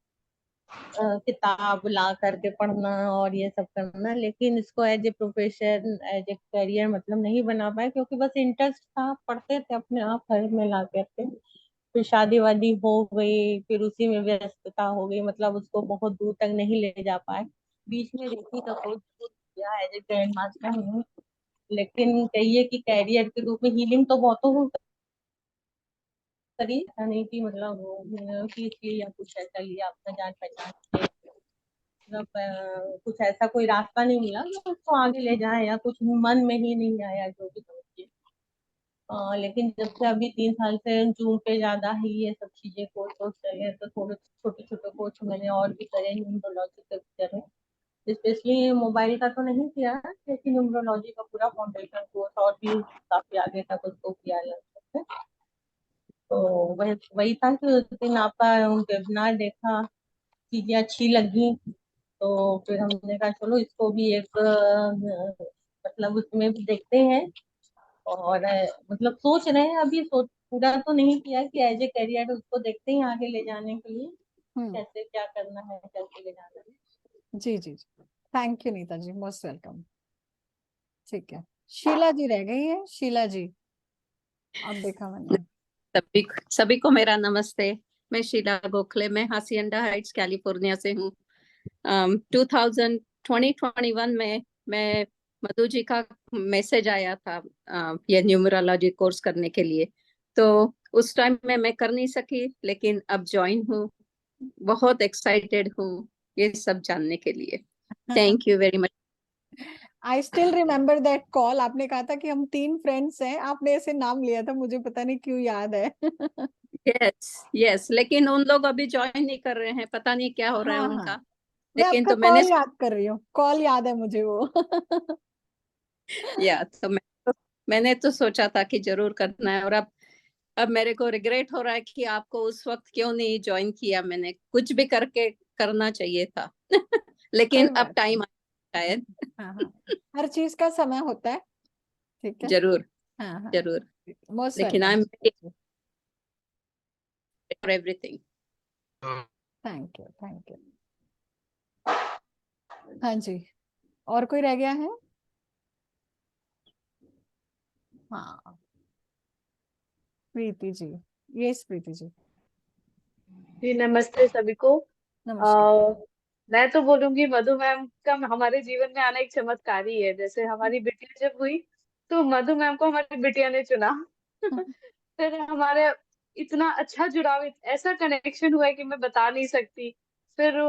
किताब ला करके पढ़ना और ये सब करना, लेकिन इसको as a profession as a career मतलब नहीं बना पाए, क्योंकि बस इंटरेस्ट था, पढ़ते थे अपने आप घर में ला करके। फिर शादी वादी हो गई, फिर उसी में व्यस्तता हो गई, मतलब उसको बहुत दूर तक नहीं ले जा पाए। बीच में रेसी का कोर्स किया, एज ए ग्रैंड मास्टर हूँ, लेकिन कहिए कि कैरियर के रूप में हीलिंग तो बहुत करी, ऐसा नहीं कि मतलब वो कि या कुछ ऐसा लिया अपना जान पहचान के, मतलब कुछ ऐसा कोई रास्ता नहीं मिला जो उसको आगे ले जाए, या कुछ मन में ही नहीं आया जो भी समझिए। लेकिन जब से अभी 3 साल से जूम पे ज्यादा ही ये सब चीजें कोर्स चले, तो थोड़े छोटे छोटे कोर्स मैंने और भी करे, न्यूरोलॉजी के करे। स्पेशली मोबाइल का तो नहीं किया, लेकिन न्यूरोलॉजी का पूरा फाउंडेशन कोर्स और भी काफी आगे तक उसको किया जा सकता है। तो वही था कि उस दिन आपका वेबिनार देखा, चीजें अच्छी लगी, तो फिर हमने कहा चलो इसको भी एक मतलब उसमें भी देखते हैं। और मतलब सोच रहे हैं, अभी सोच पूरा तो नहीं किया कि एज ए करियर उसको देखते हैं आगे ले जाने के लिए कैसे क्या करना है, कैसे ले जाना है। जी जी जी, thank you Neeta ji, most welcome. ठीक है, शीला जी रह गई है। शीला जी, अब देखा मैंने। सभी को मेरा नमस्ते। मैं शीला गोखले, मैं हासिएंडा हाइट्स कैलिफोर्निया से हूँ। 2021 में मैं मधु जी का मैसेज आया था ये न्यूमरोलॉजी कोर्स करने के लिए, तो उस टाइम में मैं कर नहीं सकी, लेकिन अब ज्वाइन हूँ। बहुत एक्साइटेड हूँ ये सब जानने के लिए। Thank you very much. I still remember that call. आपने कहा था कि हम 3 फ्रेंड्स हैं, आपने ऐसे नाम लिया था, मुझे पता नहीं क्यों याद है। यस यस, लेकिन उन लोग अभी ज्वाइन नहीं कर रहे हैं, पता नहीं क्या हो रहा है हाँ उनका। हाँ, मैं लेकिन आपका तो मैंने कॉल याद कर रही हूँ, कॉल याद है मुझे वो। तो मैंने तो सोचा था कि जरूर करना है, और अब मेरे को रिग्रेट हो रहा है कि आपको उस वक्त क्यों नहीं ज्वाइन किया। मैंने कुछ भी करके करना चाहिए था। लेकिन कोई अब बात टाइम नहीं। आया शायद। हाँ हाँ, हर चीज का समय होता है। ठीक है। जरूर हाँ हाँ, जरूर, मोस्ट लेकिन I welcome. Am for everything. Thank you thank you. हाँ जी, और कोई रह गया है? हाँ, प्रीति जी। यस प्रीति जी, जी नमस्ते सभी को। नमस्कार। मैं तो बोलूंगी मधु मैम का हमारे जीवन में आना एक चमत्कार ही है। जैसे हमारी बिटिया जब हुई तो मधु मैम को हमारी बिटिया ने चुना। फिर हमारे इतना अच्छा जुड़ाव, ऐसा कनेक्शन हुआ है कि मैं बता नहीं सकती। फिर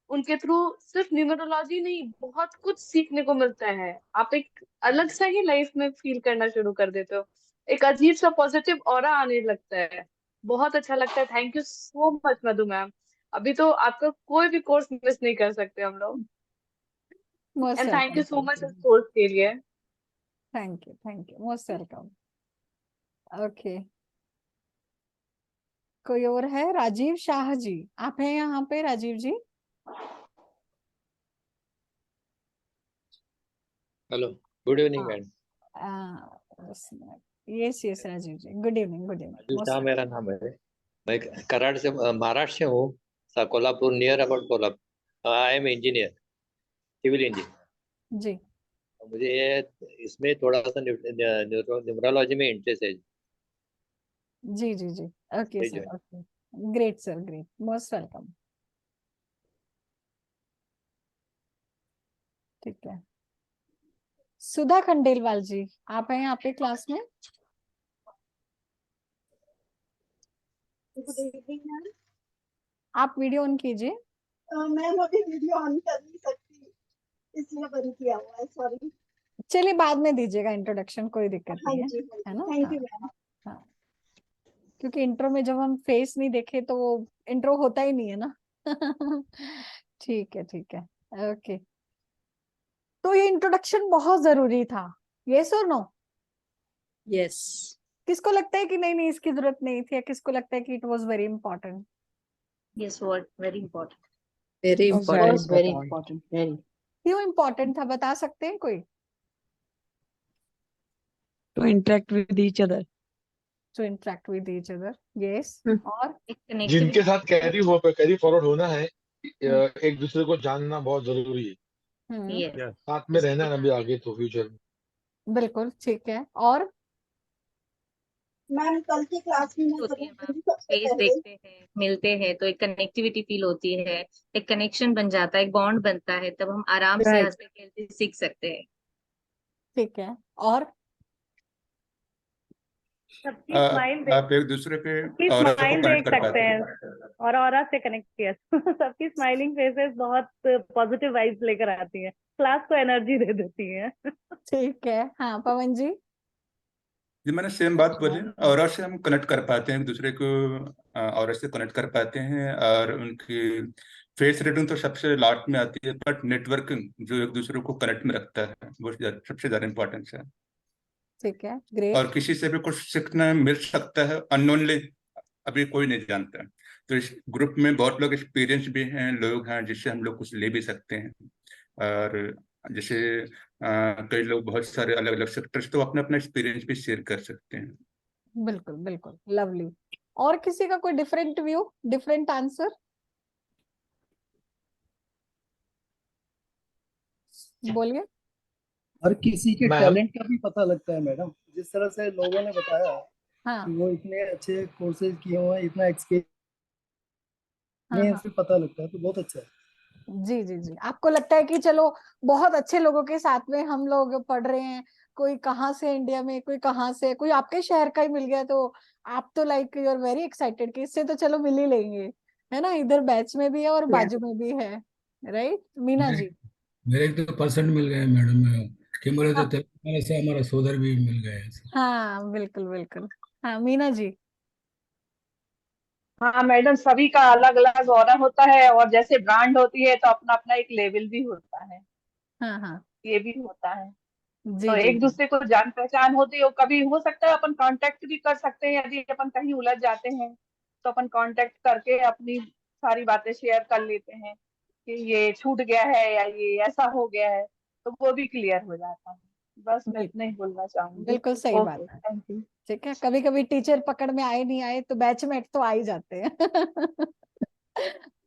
उनके थ्रू सिर्फ न्यूमरोलॉजी नहीं, बहुत कुछ सीखने को मिलता है। आप एक अलग सा ही लाइफ में फील करना शुरू कर देते हो, एक अजीब सा पॉजिटिव ऑरा आने लगता है। बहुत अच्छा लगता है। Thank you so much Madhu ma'am. अभी तो आपका कोई भी कोर्स मिस नहीं कर सकते हम लोग। Most and thank welcome you so much Preeti. इस कोर्स के लिए। Thank you most welcome. Okay, कोई और है? राजीव शाह जी, आप हैं यहाँ पे Rajiv ji? Hello, good evening हाँ, madam. Yes yes Rajiv ji, good evening, good evening, Raju most Shah मेरा नाम है। मैं कराड़ से महाराष्ट्र से हूँ, Kolhapur, near about Kolhapur. I am engineer, civil engineer. जी मुझे ये इसमें थोड़ा सा न्यूमरोलॉजी में इंटरेस्ट है। जी जी जी, ओके जी sir, okay, great sir, great, most welcome. ठीक है, सुधा खंडेलवाल जी, आप हैं यहाँ पे क्लास में? Good evening ma'am. आप वीडियो ऑन कीजिए। मैम अभी वीडियो ऑन कर नहीं सकती, इसलिए बंद किया हुआ है, सॉरी। चलिए बाद में दीजिएगा इंट्रोडक्शन, कोई दिक्कत हाँ नहीं है, जी, है ना? थैंक हाँ यू मैम। हाँ, क्योंकि इंट्रो में जब हम फेस नहीं देखे तो वो इंट्रो होता ही नहीं है ना। ठीक है, ठीक है, ओके। तो ये इंट्रोडक्शन बहुत जरूरी था, यस और नो? यस, किसको लगता है कि नहीं नहीं इसकी जरूरत नहीं थी, या किसको लगता है कि it was very important? Yes, what very important. Very was important. very important, very. क्यों इंपॉर्टेंट था, बता सकते हैं कोई? To interact with each other. To interact with each other, yes. और एक जिनके कनेक्टिविटी। साथ कैरी फॉरवर्ड होना है, एक दूसरे को जानना बहुत जरूरी है। यस, साथ में रहना है ना भी आगे तो फ्यूचर में। बिल्कुल ठीक है। और मैम कल की क्लास में मैं होती है जरूर मैम, दूंगी सबसे फेस पहले। देखते हैं, मिलते हैं तो एक कनेक्टिविटी फील होती है, एक कनेक्शन बन जाता है, एक बॉन्ड बनता है, तब हम आराम से राइट, हंसते खेलते सीख सकते हैं। ठीक है। और सबकी स्माइल देख आप एक दूसरे पे सबकी और को स्माइल कनेक्ट देख कर सकते पाते हैं हैं। और ऑरा से कनेक्ट किया। सबकी स्माइलिंग फेसेस बहुत पॉजिटिव वाइब्स लेकर आती हैं, क्लास को एनर्जी दे देती हैं। ठीक है, हाँ पवन जी। जी मैंने सेम बात बोली, और से हम कनेक्ट कर पाते हैं एक दूसरे को, और से कनेक्ट कर पाते हैं, और उनकी फेस रीडिंग तो सबसे लास्ट में आती है, बट नेटवर्किंग जो एक दूसरे को कनेक्ट में रखता है वो सबसे ज्यादा इम्पोर्टेंस है। ठीक है, ग्रेट। और किसी से भी कुछ सीखना मिल सकता है अननोनली, अभी कोई नहीं जानता, तो इस ग्रुप में बहुत लोग एक्सपीरियंस भी हैं, लोग हैं जिससे हम लोग कुछ ले भी सकते हैं। और जैसे कई लोग बहुत सारे अलग अलग सेक्टर्स, तो अपना अपना एक्सपीरियंस भी शेयर कर सकते हैं। बिल्कुल बिल्कुल, लवली। और किसी का कोई डिफरेंट व्यू, डिफरेंट आंसर? बोलिए। हर किसी के मैम टैलेंट का भी पता लगता है मैडम, जिस तरह से लोगों ने बताया हाँ कि वो इतने अच्छे कोर्सेज किए हुए हैं, इतना हाँ एक्सपीरियंस हाँ, से पता लगता है, तो बहुत अच्छा है। जी जी जी, आपको लगता है कि चलो बहुत अच्छे लोगों के साथ में हम लोग पढ़ रहे हैं, कोई कहाँ से इंडिया में, कोई कहाँ से, कोई आपके शहर का ही मिल गया, तो आप तो like you are very excited कि इससे तो चलो मिल ही लेंगे, है ना? इधर बैच में भी है और बाजू में भी है, राइट मीना मेरे जी? मेरे एक तो पर्सन मिल गए मैडम, कि बोले तो हाँ तेलंगाना से हमारा सोदर भी मिल गए हैं। हाँ, बिल्कुल बिल्कुल। हाँ मीना जी। हाँ मैडम, सभी का अलग अलग ऑरा होता है, और जैसे ब्रांड होती है तो अपना अपना एक लेवल भी होता है, हाँ हाँ, ये भी होता है। जी तो जी एक जी, दूसरे को जान पहचान होती है, और कभी हो सकता है अपन कांटेक्ट भी कर सकते हैं, यदि अपन कहीं उलझ जाते हैं तो अपन कांटेक्ट करके अपनी सारी बातें शेयर कर लेते हैं कि ये छूट गया है या ये ऐसा हो गया है, तो वो भी क्लियर हो जाता है। बस मैं इतना ही बोलना चाहूंगी। बिल्कुल सही बात ओके, है। Thank you. ठीक है, कभी कभी टीचर पकड़ में आए नहीं आए तो बैचमेट तो आ ही जाते हैं।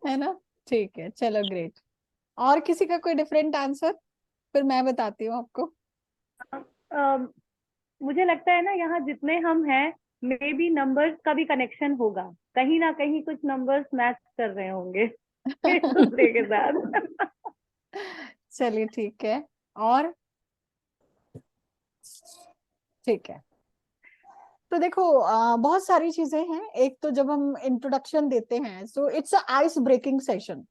है ना? ठीक है, चलो ग्रेट। और किसी का कोई डिफरेंट आंसर? फिर मैं बताती हूँ आपको। मुझे लगता है ना, यहाँ जितने हम हैं, मे बी नंबर्स का भी कनेक्शन होगा, कहीं ना कहीं कुछ नंबर्स मैच कर रहे होंगे एक दूसरे के साथ। चलिए ठीक है। और ठीक है, तो देखो बहुत सारी चीजें हैं। एक तो जब हम इंट्रोडक्शन देते हैं, so it's ice breaking session,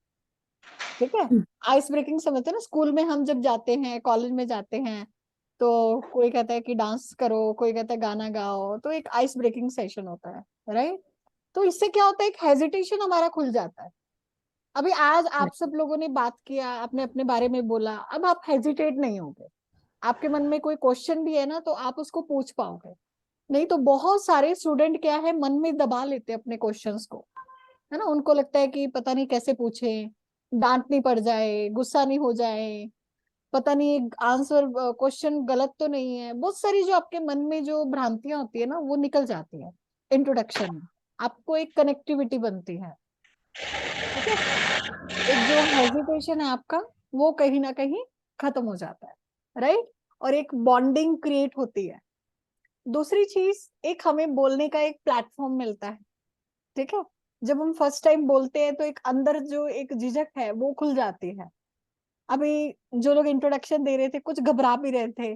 ठीक है? आइस ब्रेकिंग समझते हैं ना, स्कूल में हम जब जाते हैं, कॉलेज में जाते हैं, तो कोई कहता है कि डांस करो, कोई कहता है गाना गाओ, तो एक आइस ब्रेकिंग सेशन होता है, राइट? तो इससे क्या होता है, एक हेजिटेशन हमारा खुल जाता है। अभी आज आप सब लोगों ने बात किया, आपने अपने बारे में बोला, अब आप हेजिटेट नहीं होगे, आपके मन में कोई क्वेश्चन भी है ना तो आप उसको पूछ पाओगे, नहीं तो बहुत सारे स्टूडेंट क्या है, मन में दबा लेते अपने क्वेश्चंस को, है ना। उनको लगता है कि पता नहीं कैसे पूछे, डांट नहीं पड़ जाए, गुस्सा नहीं हो जाए, पता नहीं आंसर क्वेश्चन गलत तो नहीं है। बहुत सारी जो आपके मन में जो भ्रांतियां होती है ना, वो निकल जाती है इंट्रोडक्शन में। आपको एक कनेक्टिविटी बनती है, ठीक है। एक जो हेजिटेशन है आपका, वो कहीं ना कहीं खत्म हो जाता है, राइट। और एक बॉन्डिंग क्रिएट होती है। दूसरी चीज, एक हमें बोलने का एक प्लेटफॉर्म मिलता है, ठीक है। जब हम फर्स्ट टाइम बोलते हैं तो एक अंदर जो एक झिझक है वो खुल जाती है। अभी जो लोग इंट्रोडक्शन दे रहे थे कुछ घबरा भी रहे थे,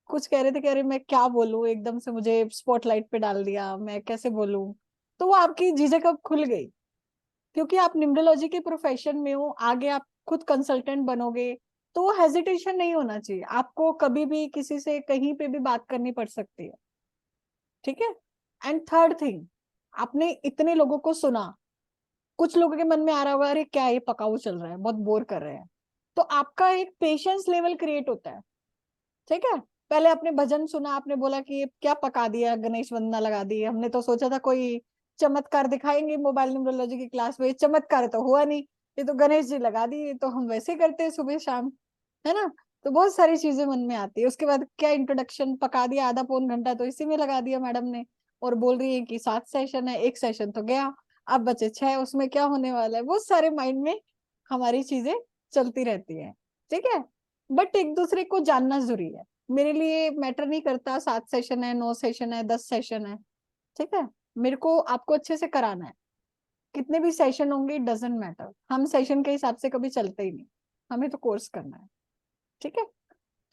कुछ कह रहे थे कि अरे मैं क्या बोलूं, एकदम से मुझे स्पॉटलाइट पे डाल दिया, मैं कैसे बोलूं। तो वो आपकी झिझक अब खुल गई, क्योंकि आप न्यूमरोलॉजी के प्रोफेशन में हो, आगे आप खुद कंसल्टेंट बनोगे, तो वो हेजिटेशन नहीं होना चाहिए। आपको कभी भी किसी से कहीं पे भी बात करनी पड़ सकती है, ठीक है। एंड थर्ड थिंग, आपने इतने लोगों को सुना, कुछ लोगों के मन में आ रहा होगा अरे क्या ये पकाऊ चल रहा है, बहुत बोर कर रहे हैं। तो आपका एक पेशेंस लेवल क्रिएट होता है, ठीक है। पहले आपने भजन सुना, आपने बोला कि ये क्या पका दिया, गणेश वंदना लगा दी, हमने तो सोचा था कोई चमत्कार दिखाएंगे मोबाइल न्यूमरोलॉजी की क्लास में, ये चमत्कार तो हुआ नहीं, ये तो गणेश जी लगा दिए, ये तो हम वैसे करते हैं सुबह शाम, है ना। तो बहुत सारी चीजें मन में आती है। उसके बाद क्या इंट्रोडक्शन पका दिया, आधा पौन घंटा तो इसी में लगा दिया मैडम ने, और बोल रही है कि 7 सेशन है, एक सेशन तो गया, अब बचे 6, उसमें क्या होने वाला है। बहुत सारे माइंड में हमारी चीजें चलती रहती है, ठीक है। बट एक दूसरे को जानना जरूरी है। मेरे लिए मैटर नहीं करता 7 सेशन है, 9 सेशन है, 10 सेशन है, ठीक है। मेरे को आपको अच्छे से कराना है, कितने भी सेशन होंगे डजेंट मैटर, हम सेशन के हिसाब से कभी चलते ही नहीं, हमें तो कोर्स करना है, ठीक है।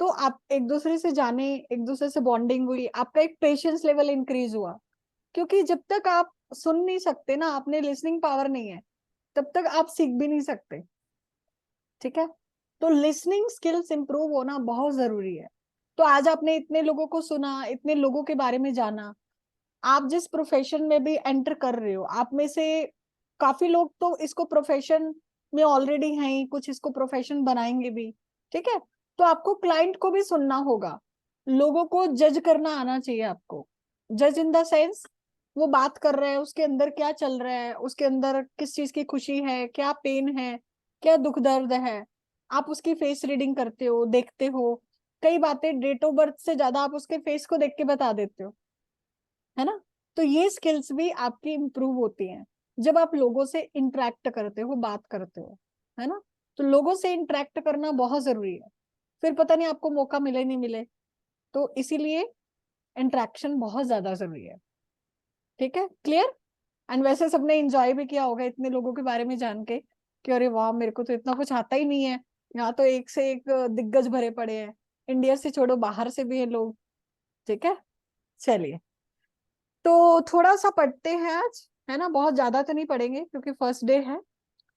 तो आप एक दूसरे से जाने, एक दूसरे से बॉन्डिंग हुई, आपका एक पेशेंस लेवल इंक्रीज हुआ। क्योंकि जब तक आप सुन नहीं सकते ना, आपने लिसनिंग पावर नहीं है, तब तक आप सीख भी नहीं सकते, ठीक है। तो लिसनिंग स्किल्स इंप्रूव होना बहुत जरूरी है। तो आज आपने इतने लोगों को सुना, इतने लोगों के बारे में जाना, आप जिस प्रोफेशन में भी एंटर कर रहे हो, आप में से काफी लोग तो इसको प्रोफेशन में ऑलरेडी हैं ही, कुछ इसको प्रोफेशन बनाएंगे भी, ठीक है। तो आपको क्लाइंट को भी सुनना होगा, लोगों को जज करना आना चाहिए आपको। जज इन द सेंस, वो बात कर रहा है, उसके अंदर क्या चल रहा है, उसके अंदर किस चीज की खुशी है, क्या पेन है, क्या दुख दर्द है। आप उसकी फेस रीडिंग करते हो, देखते हो, कई बातें डेट ऑफ बर्थ से ज्यादा आप उसके फेस को देख के बता देते हो, है ना। तो ये स्किल्स भी आपकी इंप्रूव होती हैं जब आप लोगों से इंटरेक्ट करते हो, बात करते हो, है ना। तो लोगों से इंटरेक्ट करना बहुत जरूरी है, फिर पता नहीं आपको मौका मिले नहीं मिले। तो इसीलिए इंटरेक्शन बहुत ज्यादा जरूरी है, ठीक है, क्लियर। एंड वैसे सबने एंजॉय भी किया होगा इतने लोगों के बारे में जान के कि अरे वाह, मेरे को तो इतना कुछ आता ही नहीं है। यहाँ तो एक से एक दिग्गज भरे पड़े हैं, इंडिया से छोड़ो बाहर से भी है लोग, ठीक है। चलिए, तो थोड़ा सा पढ़ते हैं आज, है ना, बहुत ज्यादा तो नहीं पढ़ेंगे क्योंकि फर्स्ट डे है।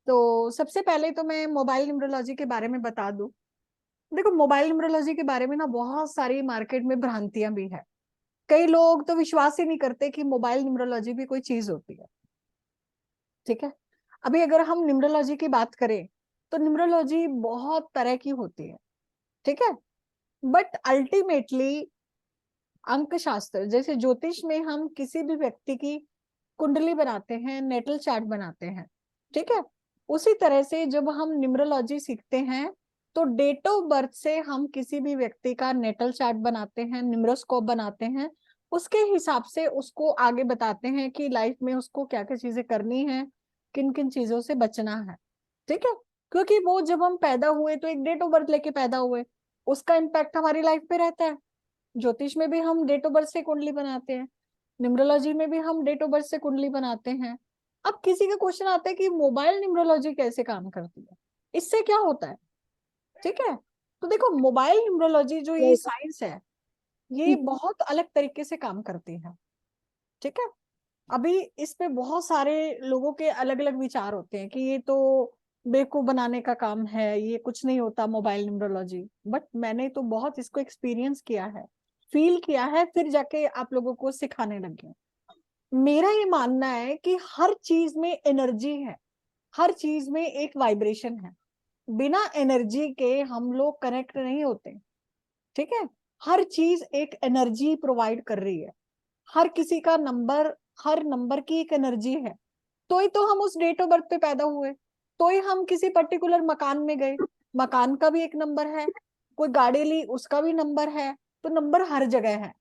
तो सबसे पहले तो मैं मोबाइल न्यूमरोलॉजी के बारे में बता दूं। देखो, मोबाइल न्यूमरोलॉजी के बारे में ना बहुत सारी मार्केट में भ्रांतियां भी है। कई लोग तो विश्वास ही नहीं करते कि मोबाइल न्यूमरोलॉजी भी कोई चीज होती है, ठीक है। अभी अगर हम न्यूमरोलॉजी की बात करें तो न्यूमरोलॉजी बहुत तरह की होती है, ठीक है। बट अल्टीमेटली अंक शास्त्र, जैसे ज्योतिष में हम किसी भी व्यक्ति की कुंडली बनाते हैं, नेटल चार्ट बनाते हैं, ठीक है। उसी तरह से जब हम न्यूमरोलॉजी सीखते हैं तो डेट ऑफ बर्थ से हम किसी भी व्यक्ति का नेटल चार्ट बनाते हैं, न्यूमरोस्कोप बनाते हैं, उसके हिसाब से उसको आगे बताते हैं कि लाइफ में उसको क्या क्या चीजें करनी है, किन किन चीजों से बचना है, ठीक है। क्योंकि वो जब हम पैदा हुए तो एक डेट ऑफ बर्थ लेके पैदा हुए, उसका इम्पैक्ट हमारी लाइफ पे रहता है। ज्योतिष में भी हम डेट ऑफ बर्थ से कुंडली बनाते हैं, न्यूमरोलॉजी में भी हम डेट ऑफ बर्थ से कुंडली बनाते हैं। अब किसी का क्वेश्चन आता है कि मोबाइल न्यूमरोलॉजी कैसे काम करती है, इससे क्या होता है, ठीक है। तो देखो, मोबाइल न्यूमरोलॉजी जो ये साइंस है, ये बहुत अलग तरीके से काम करती है, ठीक है। अभी इस पे बहुत सारे लोगों के अलग अलग विचार होते हैं कि ये तो बेवकूफ बनाने का काम है, ये कुछ नहीं होता मोबाइल न्यूमरोलॉजी। बट मैंने तो बहुत इसको एक्सपीरियंस किया है, फील किया है, फिर जाके आप लोगों को सिखाने लगी हूँ। मेरा ये मानना है कि हर चीज में एनर्जी है, हर चीज में एक वाइब्रेशन है, बिना एनर्जी के हम लोग कनेक्ट नहीं होते, ठीक है। हर चीज एक एनर्जी प्रोवाइड कर रही है, हर किसी का नंबर, हर नंबर की एक एनर्जी है। तो ही तो हम उस डेट ऑफ बर्थ पे पैदा हुए, तो ही हम किसी पर्टिकुलर मकान में गए, मकान का भी एक नंबर है, कोई गाड़ी ली उसका भी नंबर है, तो नंबर हर जगह है।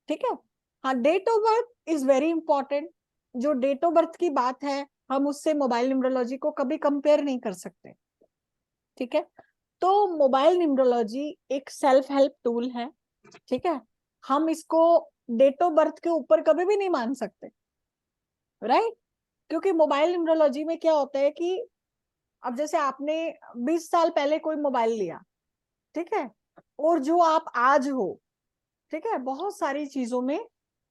ठीक है। हाँ, date of birth is very important. जो डेट ऑफ बर्थ की बात है, हम उससे मोबाइल न्यूमरोलॉजी को कभी कंपेयर नहीं कर सकते। ठीक है। तो मोबाइल न्यूमरोलॉजी एक सेल्फ हेल्प टूल है। ठीक है। हम इसको डेट ऑफ बर्थ के ऊपर कभी भी नहीं मान सकते, राइट? क्योंकि मोबाइल न्यूमरोलॉजी में क्या होता है कि अब जैसे आपने 20 साल पहले कोई मोबाइल लिया, ठीक है, और जो आप आज हो, ठीक है, बहुत सारी चीजों में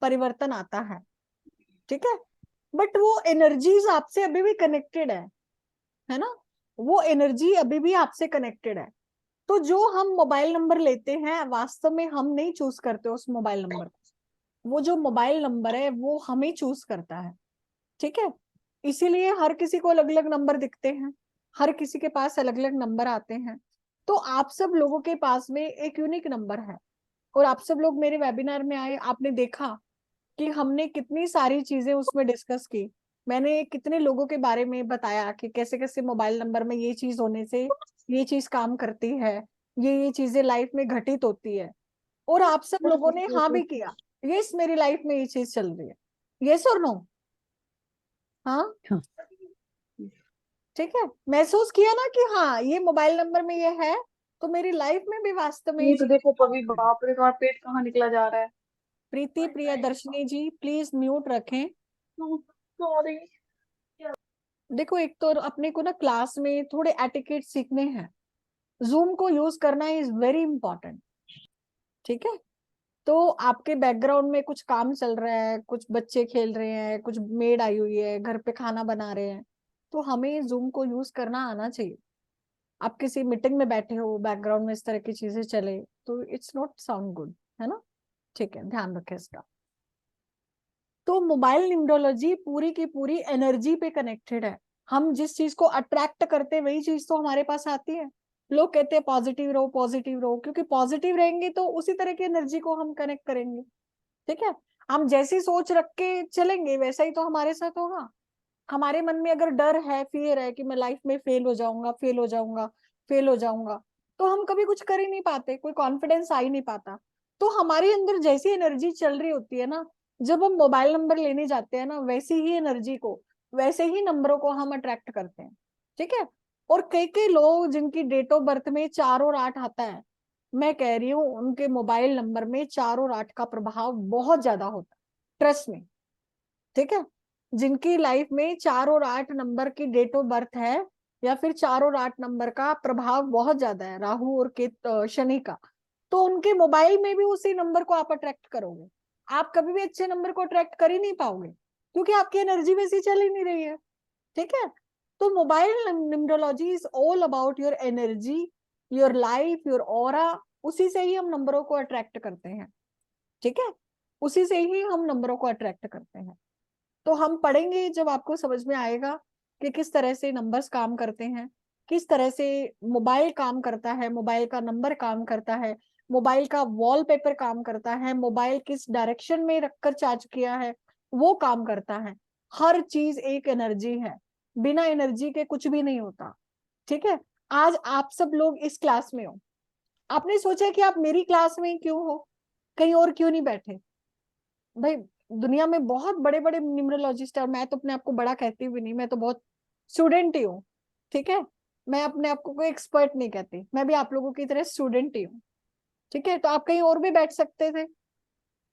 परिवर्तन आता है। ठीक है। बट वो एनर्जीज आपसे अभी भी कनेक्टेड है ना? वो एनर्जी अभी भी आपसे कनेक्टेड है। तो जो हम मोबाइल नंबर लेते हैं, वास्तव में हम नहीं चूज करते उस मोबाइल नंबर को, वो जो मोबाइल नंबर है वो हमें चूज करता है। ठीक है। इसीलिए हर किसी को अलग अलग नंबर दिखते हैं, हर किसी के पास अलग अलग नंबर आते हैं। तो आप सब लोगों के पास में एक यूनिक नंबर है, और आप सब लोग मेरे वेबिनार में आए, आपने देखा कि हमने कितनी सारी चीजें उसमें डिस्कस की। मैंने कितने लोगों के बारे में बताया कि कैसे कैसे मोबाइल नंबर में ये चीज होने से ये चीज काम करती है, ये चीजें लाइफ में घटित होती है। और आप सब लोगों ने हाँ भी किया, यस मेरी लाइफ में ये चीज चल रही है, यस और नो? हाँ, ठीक है। महसूस किया ना कि हाँ ये मोबाइल नंबर में ये है, तो मेरी लाइफ में भी वास्तव में ये ये तो चीज। देखो पवी, बाप रे, तुम्हारा पेट कहाँ निकला जा रहा है। प्रीति प्रियदर्शनी जी प्लीज म्यूट रखें। सॉरी। देखो, एक तो अपने को ना क्लास में थोड़े एटिकेट सीखने हैं। जूम को यूज करना इज वेरी इंपॉर्टेंट। ठीक है। तो आपके बैकग्राउंड में कुछ काम चल रहा है, कुछ बच्चे खेल रहे हैं, कुछ मेड आई हुई है, घर पे खाना बना रहे हैं, तो हमें जूम को यूज करना आना चाहिए। आप किसी मीटिंग में बैठे हो, बैकग्राउंड में इस तरह की चीजें चले, तो इट्स नॉट साउंड गुड, है ना? ठीक है, ध्यान रखें इसका। तो मोबाइल न्यूमरोलॉजी पूरी की पूरी एनर्जी पे कनेक्टेड है। हम जिस चीज को अट्रैक्ट करते हैं वही चीज तो हमारे पास आती है। लोग कहते हैं पॉजिटिव रहो, पॉजिटिव रहो, क्योंकि पॉजिटिव रहेंगे तो उसी तरह की एनर्जी को हम कनेक्ट करेंगे। ठीक है। हम जैसी सोच रख के चलेंगे वैसा ही तो हमारे साथ होगा। हमारे मन में अगर डर है, फियर है कि मैं लाइफ में फेल हो जाऊंगा, फेल हो जाऊंगा, फेल हो जाऊंगा, तो हम कभी कुछ कर ही नहीं पाते, कोई कॉन्फिडेंस आ ही नहीं पाता। तो हमारे अंदर जैसी एनर्जी चल रही होती है ना, जब हम मोबाइल नंबर लेने जाते हैं ना, वैसी ही एनर्जी को, वैसे ही नंबरों को हम अट्रैक्ट करते हैं। ठीक है। और कई कई लोग जिनकी डेट ऑफ बर्थ में 4 और 8 आता है, मैं कह रही हूँ उनके मोबाइल नंबर में 4 और 8 का प्रभाव बहुत ज्यादा होता है, ट्रस्ट में। ठीक है। जिनकी लाइफ में 4 और 8 नंबर की डेट ऑफ बर्थ है, या फिर 4 और 8 नंबर का प्रभाव बहुत ज्यादा है, राहु और शनि का, तो उनके मोबाइल में भी उसी नंबर को आप अट्रैक्ट करोगे। आप कभी भी अच्छे नंबर को अट्रैक्ट कर ही नहीं पाओगे, क्योंकि आपकी एनर्जी वैसी चल ही नहीं रही है। ठीक है। तो mobile numerology is all about your energy, your life, your aura. उसी से ही हम नंबरों को अट्रैक्ट करते हैं। ठीक है। उसी से ही हम नंबरों को अट्रैक्ट करते हैं। तो हम पढ़ेंगे जब आपको समझ में आएगा कि किस तरह से नंबर्स काम करते हैं, किस तरह से मोबाइल काम करता है, मोबाइल का नंबर काम करता है, मोबाइल का वॉलपेपर काम करता है, मोबाइल किस डायरेक्शन में रखकर चार्ज किया है वो काम करता है। हर चीज एक एनर्जी है, बिना एनर्जी के कुछ भी नहीं होता। ठीक है। आज आप सब लोग इस क्लास में हो, आपने सोचा कि आप मेरी क्लास में क्यों हो, कहीं और क्यों नहीं बैठे? भाई, दुनिया में बहुत बड़े बड़े न्यूमरोलॉजिस्ट है, मैं तो अपने आप को बड़ा कहती भी नहीं, मैं तो बहुत स्टूडेंट ही हूँ। ठीक है। मैं अपने आप को कोई एक्सपर्ट नहीं कहती, मैं भी आप लोगों की तरह स्टूडेंट ही हूँ। ठीक है। तो आप कहीं और भी बैठ सकते थे,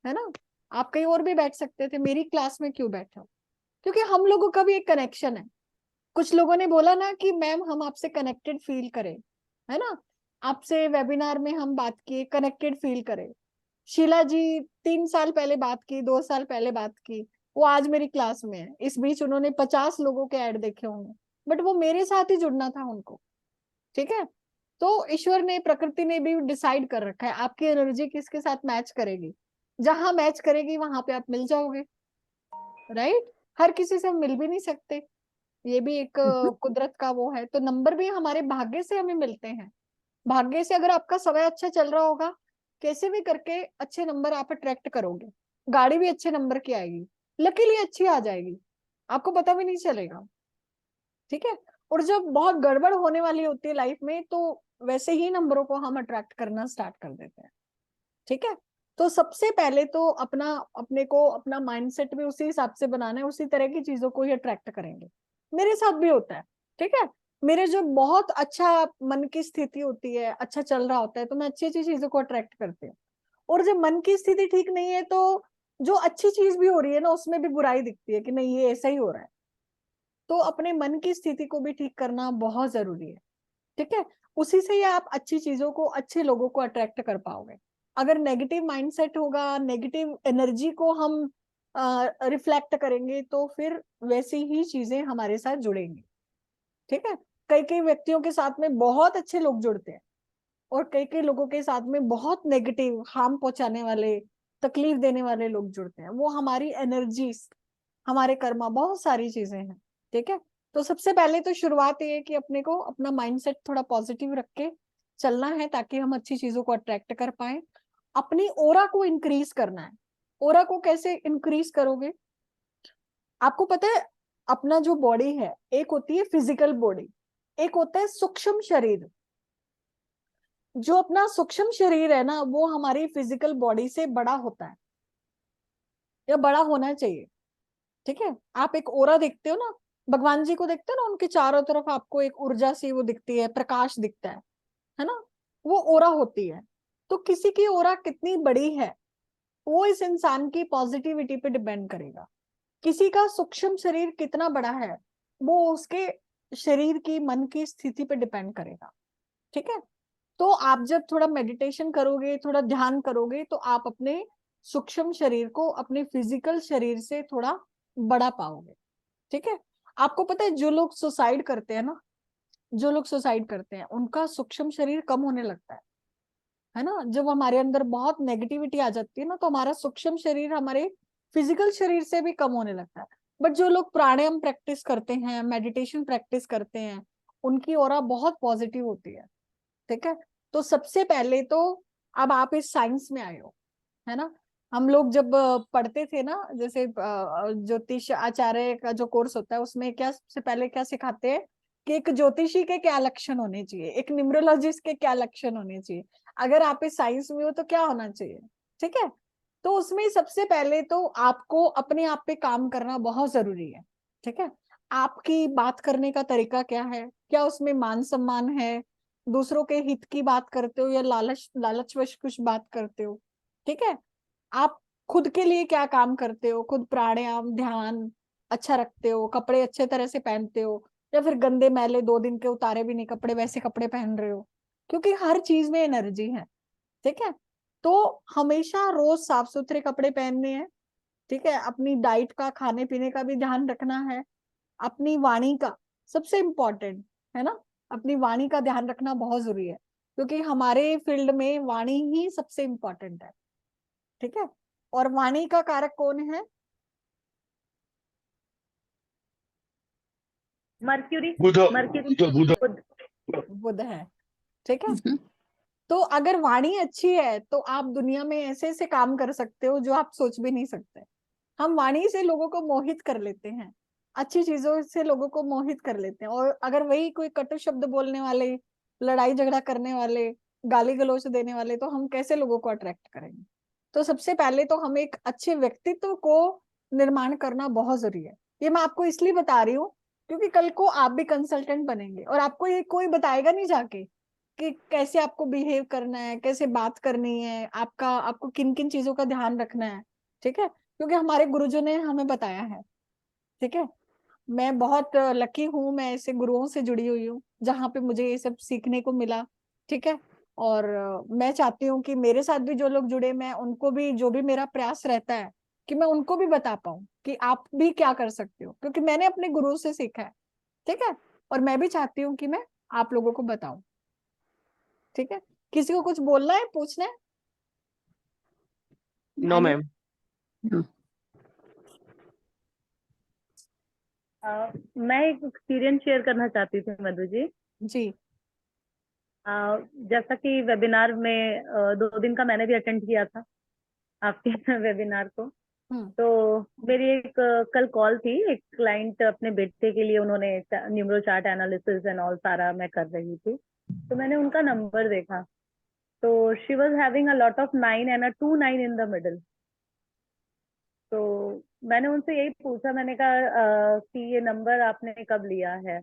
है ना? आप कहीं और भी बैठ सकते थे, मेरी क्लास में क्यों बैठे हो? क्योंकि हम लोगों का भी एक कनेक्शन है। कुछ लोगों ने बोला ना कि मैम हम आपसे कनेक्टेड फील करें, है ना? आपसे वेबिनार में हम बात किए, कनेक्टेड फील करें। शीला जी 3 साल पहले बात की, 2 साल पहले बात की, वो आज मेरी क्लास में है। इस बीच उन्होंने 50 लोगों के ऐड देखे होंगे, बट वो मेरे साथ ही जुड़ना था उनको। ठीक है। तो ईश्वर ने, प्रकृति ने भी डिसाइड कर रखा है आपकी एनर्जी किसके साथ मैच करेगी। जहां मैच करेगी वहां पे आप मिल जाओगे, राइट? हर किसी से हम मिल भी नहीं सकते, ये भी एक कुदरत का वो है। तो नंबर भी हमारे भाग्य से हमें मिलते हैं। भाग्य से अगर आपका समय अच्छा चल रहा होगा, कैसे भी करके अच्छे नंबर आप अट्रैक्ट करोगे। गाड़ी भी अच्छे नंबर की आएगी, लकीली अच्छी आ जाएगी, आपको पता भी नहीं चलेगा। ठीक है। और जब बहुत गड़बड़ होने वाली होती है लाइफ में, तो वैसे ही नंबरों को हम अट्रैक्ट करना स्टार्ट कर देते हैं। ठीक है। तो सबसे पहले तो अपने को अपना माइंडसेट भी उसी हिसाब से बनाना है, उसी तरह की चीजों को ही अट्रैक्ट करेंगे। मेरे साथ भी होता है। ठीक है। मेरे जो बहुत अच्छा मन की स्थिति होती है, अच्छा चल रहा होता है, तो मैं अच्छी अच्छी चीजों को अट्रैक्ट करती हूँ। और जब मन की स्थिति ठीक नहीं है, तो जो अच्छी चीज भी हो रही है ना, उसमें भी बुराई दिखती है कि नहीं ये ऐसा ही हो रहा है। तो अपने मन की स्थिति को भी ठीक करना बहुत जरूरी है। ठीक है। उसी से ही आप अच्छी चीजों को, अच्छे लोगों को अट्रैक्ट कर पाओगे। अगर नेगेटिव माइंडसेट होगा, नेगेटिव एनर्जी को हम रिफ्लेक्ट करेंगे, तो फिर वैसी ही चीजें हमारे साथ जुड़ेंगी। ठीक है। कई कई व्यक्तियों के साथ में बहुत अच्छे लोग जुड़ते हैं, और कई कई लोगों के साथ में बहुत नेगेटिव, हार्म पहुंचाने वाले, तकलीफ देने वाले लोग जुड़ते हैं। वो हमारी एनर्जी, हमारे कर्मा, बहुत सारी चीजें हैं। ठीक है। तो सबसे पहले तो शुरुआत ये है कि अपने को अपना माइंडसेट थोड़ा पॉजिटिव रख के चलना है, ताकि हम अच्छी चीजों को अट्रैक्ट कर पाए। अपनी ओरा को इंक्रीज करना है। ओरा को कैसे इंक्रीज करोगे? आपको पता है, अपना जो बॉडी है, एक होती है फिजिकल बॉडी, एक होता है सूक्ष्म शरीर। जो अपना सूक्ष्म शरीर है ना, वो हमारी फिजिकल बॉडी से बड़ा होता है, या बड़ा होना चाहिए। ठीक है। आप एक ओरा देखते हो ना, भगवान जी को देखते हो ना, उनके चारों तरफ आपको एक ऊर्जा सी वो दिखती है, प्रकाश दिखता है ना, वो ओरा होती है। तो किसी की ओरा कितनी बड़ी है, वो इस इंसान की पॉजिटिविटी पे डिपेंड करेगा। किसी का सूक्ष्म शरीर कितना बड़ा है, वो उसके शरीर की, मन की स्थिति पे डिपेंड करेगा। ठीक है। तो आप जब थोड़ा मेडिटेशन करोगे, थोड़ा ध्यान करोगे, तो आप अपने सूक्ष्म शरीर को अपने फिजिकल शरीर से थोड़ा बड़ा पाओगे। ठीक है। आपको पता है, जो लोग सुसाइड करते हैं ना, जो लोग सुसाइड करते हैं, उनका सूक्ष्म शरीर कम होने लगता है ना। जब हमारे अंदर बहुत नेगेटिविटी आ जाती है ना, तो हमारा सूक्ष्म शरीर हमारे फिजिकल शरीर से भी कम होने लगता है। बट जो लोग प्राणायाम प्रैक्टिस करते हैं, मेडिटेशन प्रैक्टिस करते हैं, उनकी ऑरा बहुत पॉजिटिव होती है। ठीक है। तो सबसे पहले तो, अब आप इस साइंस में आए हो, है ना। हम लोग जब पढ़ते थे ना, जैसे ज्योतिष आचार्य का जो कोर्स होता है, उसमें क्या सबसे पहले क्या सिखाते हैं कि एक ज्योतिषी के क्या लक्षण होने चाहिए, एक न्यूमरोलॉजिस्ट के क्या लक्षण होने चाहिए, अगर आप इस साइंस में हो तो क्या होना चाहिए। ठीक है। तो उसमें सबसे पहले तो आपको अपने आप पे काम करना बहुत जरूरी है। ठीक है। आपकी बात करने का तरीका क्या है, क्या उसमें मान सम्मान है, दूसरों के हित की बात करते हो या लालचवश कुछ बात करते हो। ठीक है। आप खुद के लिए क्या काम करते हो, खुद प्राणायाम ध्यान अच्छा रखते हो, कपड़े अच्छे तरह से पहनते हो, या फिर गंदे मैले 2 दिन के उतारे भी नहीं कपड़े, वैसे कपड़े पहन रहे हो, क्योंकि हर चीज में एनर्जी है। ठीक है। तो हमेशा रोज साफ सुथरे कपड़े पहनने हैं। ठीक है। अपनी डाइट का, खाने पीने का भी ध्यान रखना है। अपनी वाणी का, सबसे इम्पोर्टेंट है ना, अपनी वाणी का ध्यान रखना बहुत जरूरी है, क्योंकि हमारे फील्ड में वाणी ही सबसे इम्पोर्टेंट है। ठीक है। और वाणी का कारक कौन है? मर्क्यूरी। बुध मर्क्यूरी बुध बुध बुध है। ठीक है। तो अगर वाणी अच्छी है, तो आप दुनिया में ऐसे ऐसे काम कर सकते हो जो आप सोच भी नहीं सकते। हम वाणी से लोगों को मोहित कर लेते हैं, अच्छी चीजों से लोगों को मोहित कर लेते हैं। और अगर वही कोई कटु शब्द बोलने वाले, लड़ाई झगड़ा करने वाले, गाली गलौज देने वाले, तो हम कैसे लोगों को अट्रैक्ट करेंगे? तो सबसे पहले तो हमें एक अच्छे व्यक्तित्व को निर्माण करना बहुत जरूरी है। ये मैं आपको इसलिए बता रही हूँ, क्योंकि कल को आप भी कंसल्टेंट बनेंगे, और आपको ये कोई बताएगा नहीं जाके कि कैसे आपको बिहेव करना है, कैसे बात करनी है, आपको किन किन चीजों का ध्यान रखना है। ठीक है। क्योंकि हमारे गुरुजों ने हमें बताया है। ठीक है। मैं बहुत लकी हूँ, मैं ऐसे गुरुओं से जुड़ी हुई हूँ जहाँ पे मुझे ये सब सीखने को मिला। ठीक है। और मैं चाहती हूँ कि मेरे साथ भी जो लोग जुड़े, मैं उनको भी, जो भी मेरा प्रयास रहता है कि मैं उनको भी बता पाऊँ कि आप भी क्या कर सकते हो, क्योंकि मैंने अपने गुरु से सीखा है। ठीक है। और मैं भी चाहती हूँ कि मैं आप लोगों को बताऊं। ठीक है। किसी को कुछ बोलना है, पूछना है? No ma'am. मैं एक एक्सपीरियंस शेयर करना चाहती थी मधु जी। जी। जैसा कि वेबिनार में 2 दिन का मैंने भी अटेंड किया था आपके वेबिनार को। तो मेरी एक कल कॉल थी, एक क्लाइंट अपने बेटे के लिए, उन्होंने numero chart analysis and all सारा मैं कर रही थी, तो मैंने उनका नंबर देखा, तो she was having a lot of 9 and a 2 9 in the middle. तो मैंने उनसे यही पूछा, मैंने कहा कि ये नंबर आपने कब लिया है?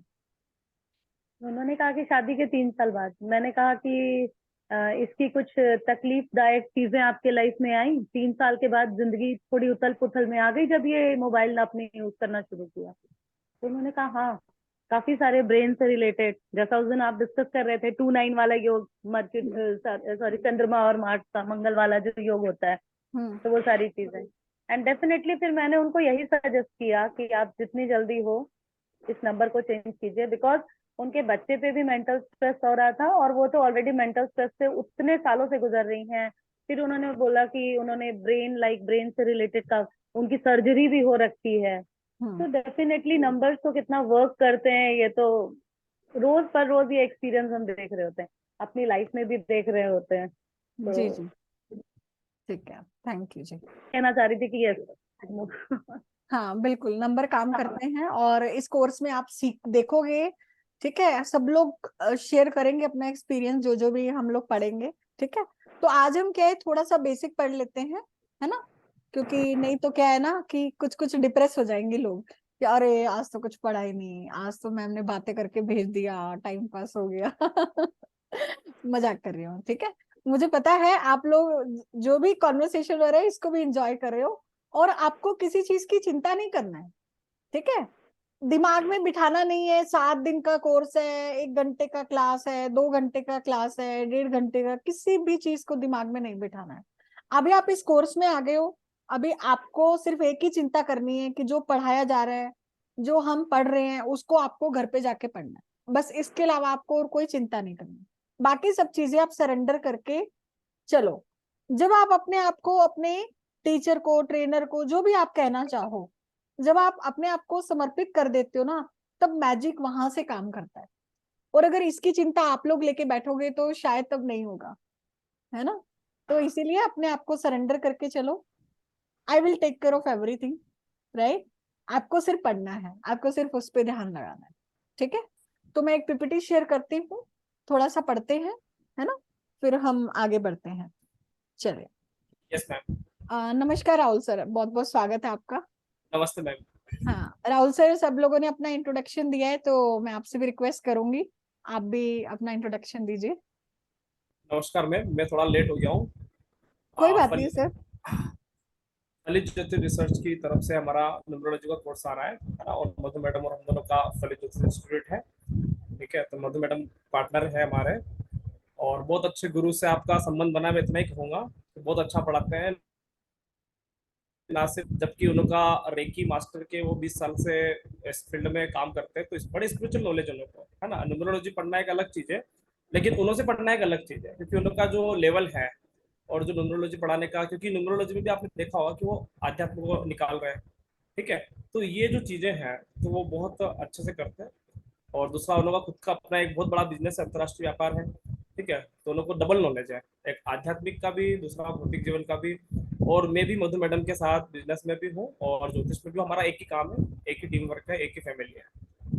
उन्होंने कहा कि शादी के 3 साल बाद। मैंने कहा कि इसकी कुछ तकलीफदायक चीजें आपके लाइफ में आई 3 साल के बाद, जिंदगी थोड़ी उथल पुथल में आ गई जब ये मोबाइल आपने यूज करना शुरू किया? तो उन्होंने कहा हाँ, काफी सारे ब्रेन से रिलेटेड, जैसा उस दिन आप डिस्कस कर रहे थे 2 9 वाला योग, सॉरी चंद्रमा और मार्स का मंगल वाला जो योग होता है, तो वो सारी चीजें। एंड डेफिनेटली फिर मैंने उनको यही सजेस्ट किया कि आप जितनी जल्दी हो इस नंबर को चेंज कीजिए, बिकॉज उनके बच्चे पे भी मेंटल स्ट्रेस हो रहा था, और वो तो ऑलरेडी मेंटल स्ट्रेस से उतने सालों से गुजर रही हैं। फिर उन्होंने बोला कि उन्होंने ब्रेन से रिलेटेड का उनकी सर्जरी भी हो रखी है। तो डेफिनेटली नंबर्स तो कितना वर्क करते हैं, ये तो रोज पर रोज ये एक्सपीरियंस हम देख रहे होते हैं, अपनी लाइफ में भी देख रहे होते हैं। तो जी जी, ठीक है, थैंक यू जी। कहना चाह रही थी कि यस हाँ बिल्कुल, नंबर काम करते हैं, और इस कोर्स में आप सीख देखोगे, ठीक है, सब लोग शेयर करेंगे अपना एक्सपीरियंस, जो भी हम लोग पढ़ेंगे, ठीक है। तो आज हम क्या है, थोड़ा सा बेसिक पढ़ लेते हैं, है ना, क्योंकि नहीं तो क्या है ना कि कुछ डिप्रेस हो जाएंगे लोग कि अरे आज तो कुछ पढ़ा ही नहीं, आज तो मैम ने बातें करके भेज दिया, टाइम पास हो गया मजाक कर रही हूँ, ठीक है। मुझे पता है आप लोग जो भी कॉन्वर्सेशन हो रहा है इसको भी इंजॉय कर रहे हो, और आपको किसी चीज की चिंता नहीं करना है, ठीक है। दिमाग में बिठाना नहीं है 7 दिन का कोर्स है, 1 घंटे का क्लास है, 2 घंटे का क्लास है, 1.5 घंटे का, किसी भी चीज को दिमाग में नहीं बिठाना है। अभी आप इस कोर्स में आ गए हो, अभी आपको सिर्फ एक ही चिंता करनी है कि जो पढ़ाया जा रहा है, जो हम पढ़ रहे हैं, उसको आपको घर पे जाके पढ़ना है, बस। इसके अलावा आपको और कोई चिंता नहीं करनी, बाकी सब चीजें आप सरेंडर करके चलो। जब आप अपने आप को, अपने टीचर को, ट्रेनर को, जो भी आप कहना चाहो, जब आप अपने आप को समर्पित कर देते हो ना, तब मैजिक वहां से काम करता है। और अगर इसकी चिंता आप लोग लेके बैठोगे तो शायद तब नहीं होगा, है ना। तो इसीलिए अपने आप को सरेंडर करके चलो। I will take care of everything, right. आपको सिर्फ पढ़ना है, आपको सिर्फ उस पर ध्यान लगाना है, ठीक है। तो मैं एक पीपीटी शेयर करती हूँ, थोड़ा सा पढ़ते हैं, है ना, फिर हम आगे बढ़ते हैं। चलिए। Yes ma'am. नमस्कार राहुल सर, बहुत बहुत स्वागत है आपका। नमस्ते मैम। हाँ राहुल सर, सब लोगों ने अपना इंट्रोडक्शन दिया है, तो मैं आपसे भी रिक्वेस्ट करूंगी आप भी अपना इंट्रोडक्शन दीजिए। नमस्कार मैम, मैं थोड़ा लेट हो गया हूँ। कोई बात नहीं सर। फलित ज्योति रिसर्च की तरफ से हमारा न्यूमरोलॉजी का कोर्स आ रहा है, और मधु मैडम और हम दोनों का फलित ज्योति इंस्टीट्यूट है, ठीक है। तो मधु मैडम पार्टनर है हमारे, और बहुत अच्छे गुरु से आपका संबंध बना, मैं इतना ही कहूँगा। तो बहुत अच्छा पढ़ाते हैं, ना सिर्फ, जबकि उनका रेकी मास्टर के वो 20 साल से इस फील्ड में काम करते हैं, तो इस बड़ी स्पिरिचुअल नॉलेज उनको है ना। न्यूमरोलॉजी पढ़ना एक अलग चीज है, लेकिन उन्होंने पढ़ना एक अलग चीज है, क्योंकि उनका जो लेवल है और जो न्यूमरोलॉजी पढ़ाने का, क्योंकि न्यूमरोलॉजी में भी आपने देखा होगा कि वो आध्यात्म को निकाल रहे हैं, ठीक है। तो ये जो चीजें हैं तो वो बहुत अच्छे से करते हैं। और दूसरा, उन्होंने खुद का अपना एक बहुत बड़ा बिजनेस, अंतर्राष्ट्रीय व्यापार है, ठीक है। तो उनको डबल नॉलेज है, एक आध्यात्मिक का भी, दूसरा भौतिक जीवन का भी। और मैं भी मधु मैडम के साथ बिजनेस में भी हूँ और ज्योतिष में भी। हमारा एक ही काम है, एक ही टीम वर्क है, एक ही फैमिली है।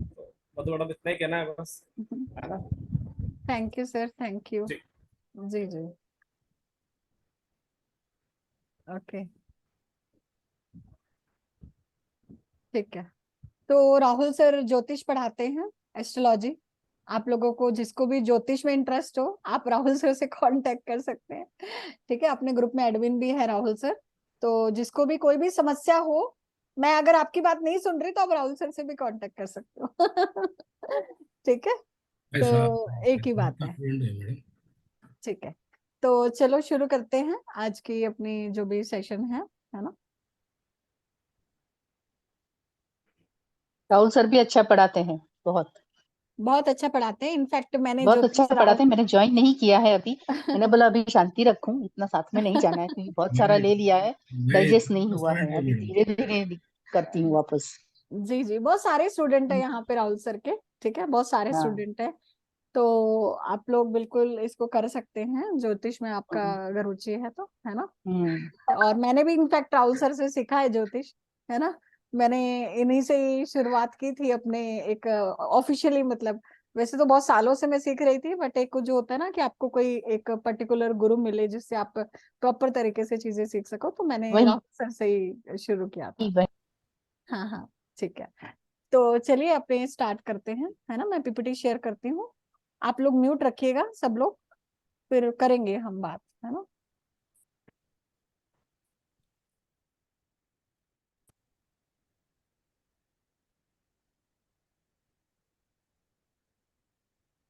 तो मधु मैडम इतना ही कहना है बस, है ना। Thank you sir, thank you. जी जी, ओके, ठीक है। तो राहुल सर ज्योतिष पढ़ाते हैं, एस्ट्रोलॉजी। आप लोगों को जिसको भी ज्योतिष में इंटरेस्ट हो, आप राहुल सर से कांटेक्ट कर सकते हैं, ठीक है। अपने ग्रुप में एडमिन भी है राहुल सर, तो जिसको भी कोई भी समस्या हो, मैं अगर आपकी बात नहीं सुन रही तो आप राहुल सर से भी कांटेक्ट कर सकते हो ठीक है, तो एक ही बात है, ठीक है। तो चलो शुरू करते हैं आज की अपनी जो भी सेशन है ना। राहुल सर भी अच्छा पढ़ाते हैं, बहुत बहुत अच्छा पढ़ाते हैं। इनफैक्ट मैंने बहुत अच्छा ज्योतिष पढ़ाते हैं। मैंने ज्वाइन नहीं किया है अभी, मैंने बोला अभी शांति रखूं, इतना साथ में नहीं जाना है, क्योंकि बहुत सारा ले लिया है, डाइजेस्ट नहीं हुआ है, अभी धीरे धीरे करती हूँ वापस। जी जी, बहुत सारे स्टूडेंट है यहाँ पे राहुल सर के, ठीक है, बहुत सारे हाँ। स्टूडेंट है। तो आप लोग बिल्कुल इसको कर सकते हैं, ज्योतिष में आपका अगर रुचि है तो, है ना। और मैंने भी इनफैक्ट राहुल सर से सीखा है ज्योतिष, है ना। मैंने इन्हीं से ही शुरुआत की थी अपने एक ऑफिशियली, मतलब वैसे तो बहुत सालों से मैं सीख रही थी, बट एक जो होता है ना कि आपको कोई एक पर्टिकुलर गुरु मिले जिससे आप प्रॉपर तरीके से चीजें सीख सको, तो मैंने वही राहुल सर से ही शुरू किया था। वही हाँ हाँ ठीक है। तो चलिए अपने स्टार्ट करते हैं, है ना। मैं पीपीटी शेयर करती हूँ, आप लोग म्यूट रखिएगा सब लोग, फिर करेंगे हम बात, है ना।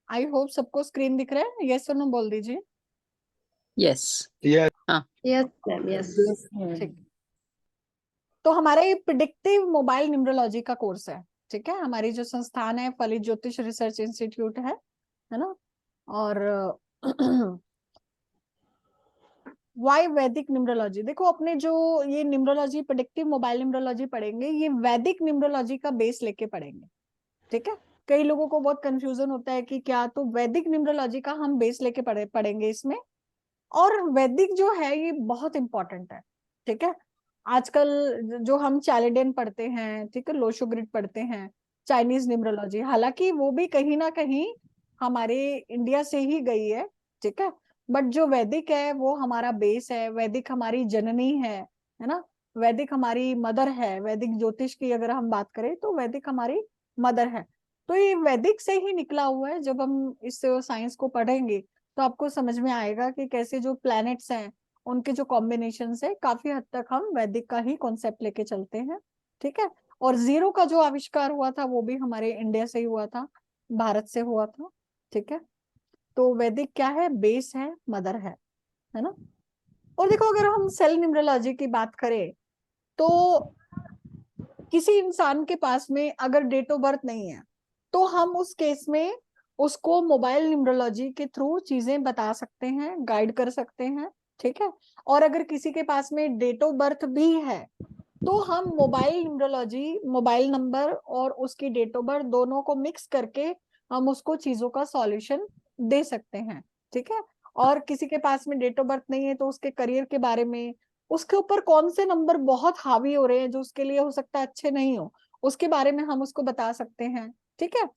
आई होप सबको स्क्रीन दिख रहा है, यस और नो बोल दीजिए। यस। यस हाँ यस मैम, यस। ठीक। तो हमारे प्रिडिक्टिव मोबाइल न्यूमरोलॉजी का कोर्स है, ठीक है। हमारी जो संस्थान है फलित ज्योतिष रिसर्च इंस्टीट्यूट है ना। और वाई वैदिक न्यूमरोलॉजी, देखो अपने जो ये न्यूमरोलॉजी प्रिडिक्टिव मोबाइल न्यूमरोलॉजी पढ़ेंगे, ये वैदिक न्यूमरोलॉजी का बेस लेके पढ़ेंगे, ठीक है। कई लोगों को बहुत कंफ्यूजन होता है कि क्या, तो वैदिक न्यूमरोलॉजी का हम बेस लेके पढ़ेंगे इसमें। और वैदिक जो है ये बहुत इंपॉर्टेंट है, ठीक है। आजकल जो हम चैलेडियन पढ़ते हैं, ठीक है, लोशो ग्रिड पढ़ते हैं, चाइनीज न्यूमरोलॉजी, हालांकि वो भी कहीं ना कहीं हमारे इंडिया से ही गई है, ठीक है। बट जो वैदिक है वो हमारा बेस है, वैदिक हमारी जननी है ना। वैदिक हमारी मदर है, वैदिक ज्योतिष की अगर हम बात करें तो वैदिक हमारी मदर है। तो ये वैदिक से ही निकला हुआ है। जब हम इस साइंस को पढ़ेंगे तो आपको समझ में आएगा कि कैसे जो प्लैनेट्स हैं उनके जो कॉम्बिनेशन है, काफी हद तक हम वैदिक का ही कॉन्सेप्ट लेके चलते हैं, ठीक है। और जीरो का जो आविष्कार हुआ था वो भी हमारे इंडिया से ही हुआ था, भारत से हुआ था, ठीक है। तो वैदिक क्या है, बेस है, मदर है ना। और देखो अगर हम सेल न्यूमरोलॉजी की बात करें तो किसी इंसान के पास में अगर डेट ऑफ बर्थ नहीं है तो हम उस केस में उसको मोबाइल न्यूमरोलॉजी के थ्रू चीजें बता सकते हैं, गाइड कर सकते हैं, ठीक है। और अगर किसी के पास में डेट ऑफ बर्थ भी है तो हम मोबाइल न्यूमरोलॉजी, मोबाइल नंबर और उसकी डेट ऑफ बर्थ दोनों को मिक्स करके हम उसको चीजों का सॉल्यूशन दे सकते हैं, ठीक है। और किसी के पास में डेट ऑफ बर्थ नहीं है तो उसके करियर के बारे में, उसके ऊपर कौन से नंबर बहुत हावी हो रहे हैं जो उसके लिए हो सकता है अच्छे नहीं हो, उसके बारे में हम उसको बता सकते हैं, ठीक है।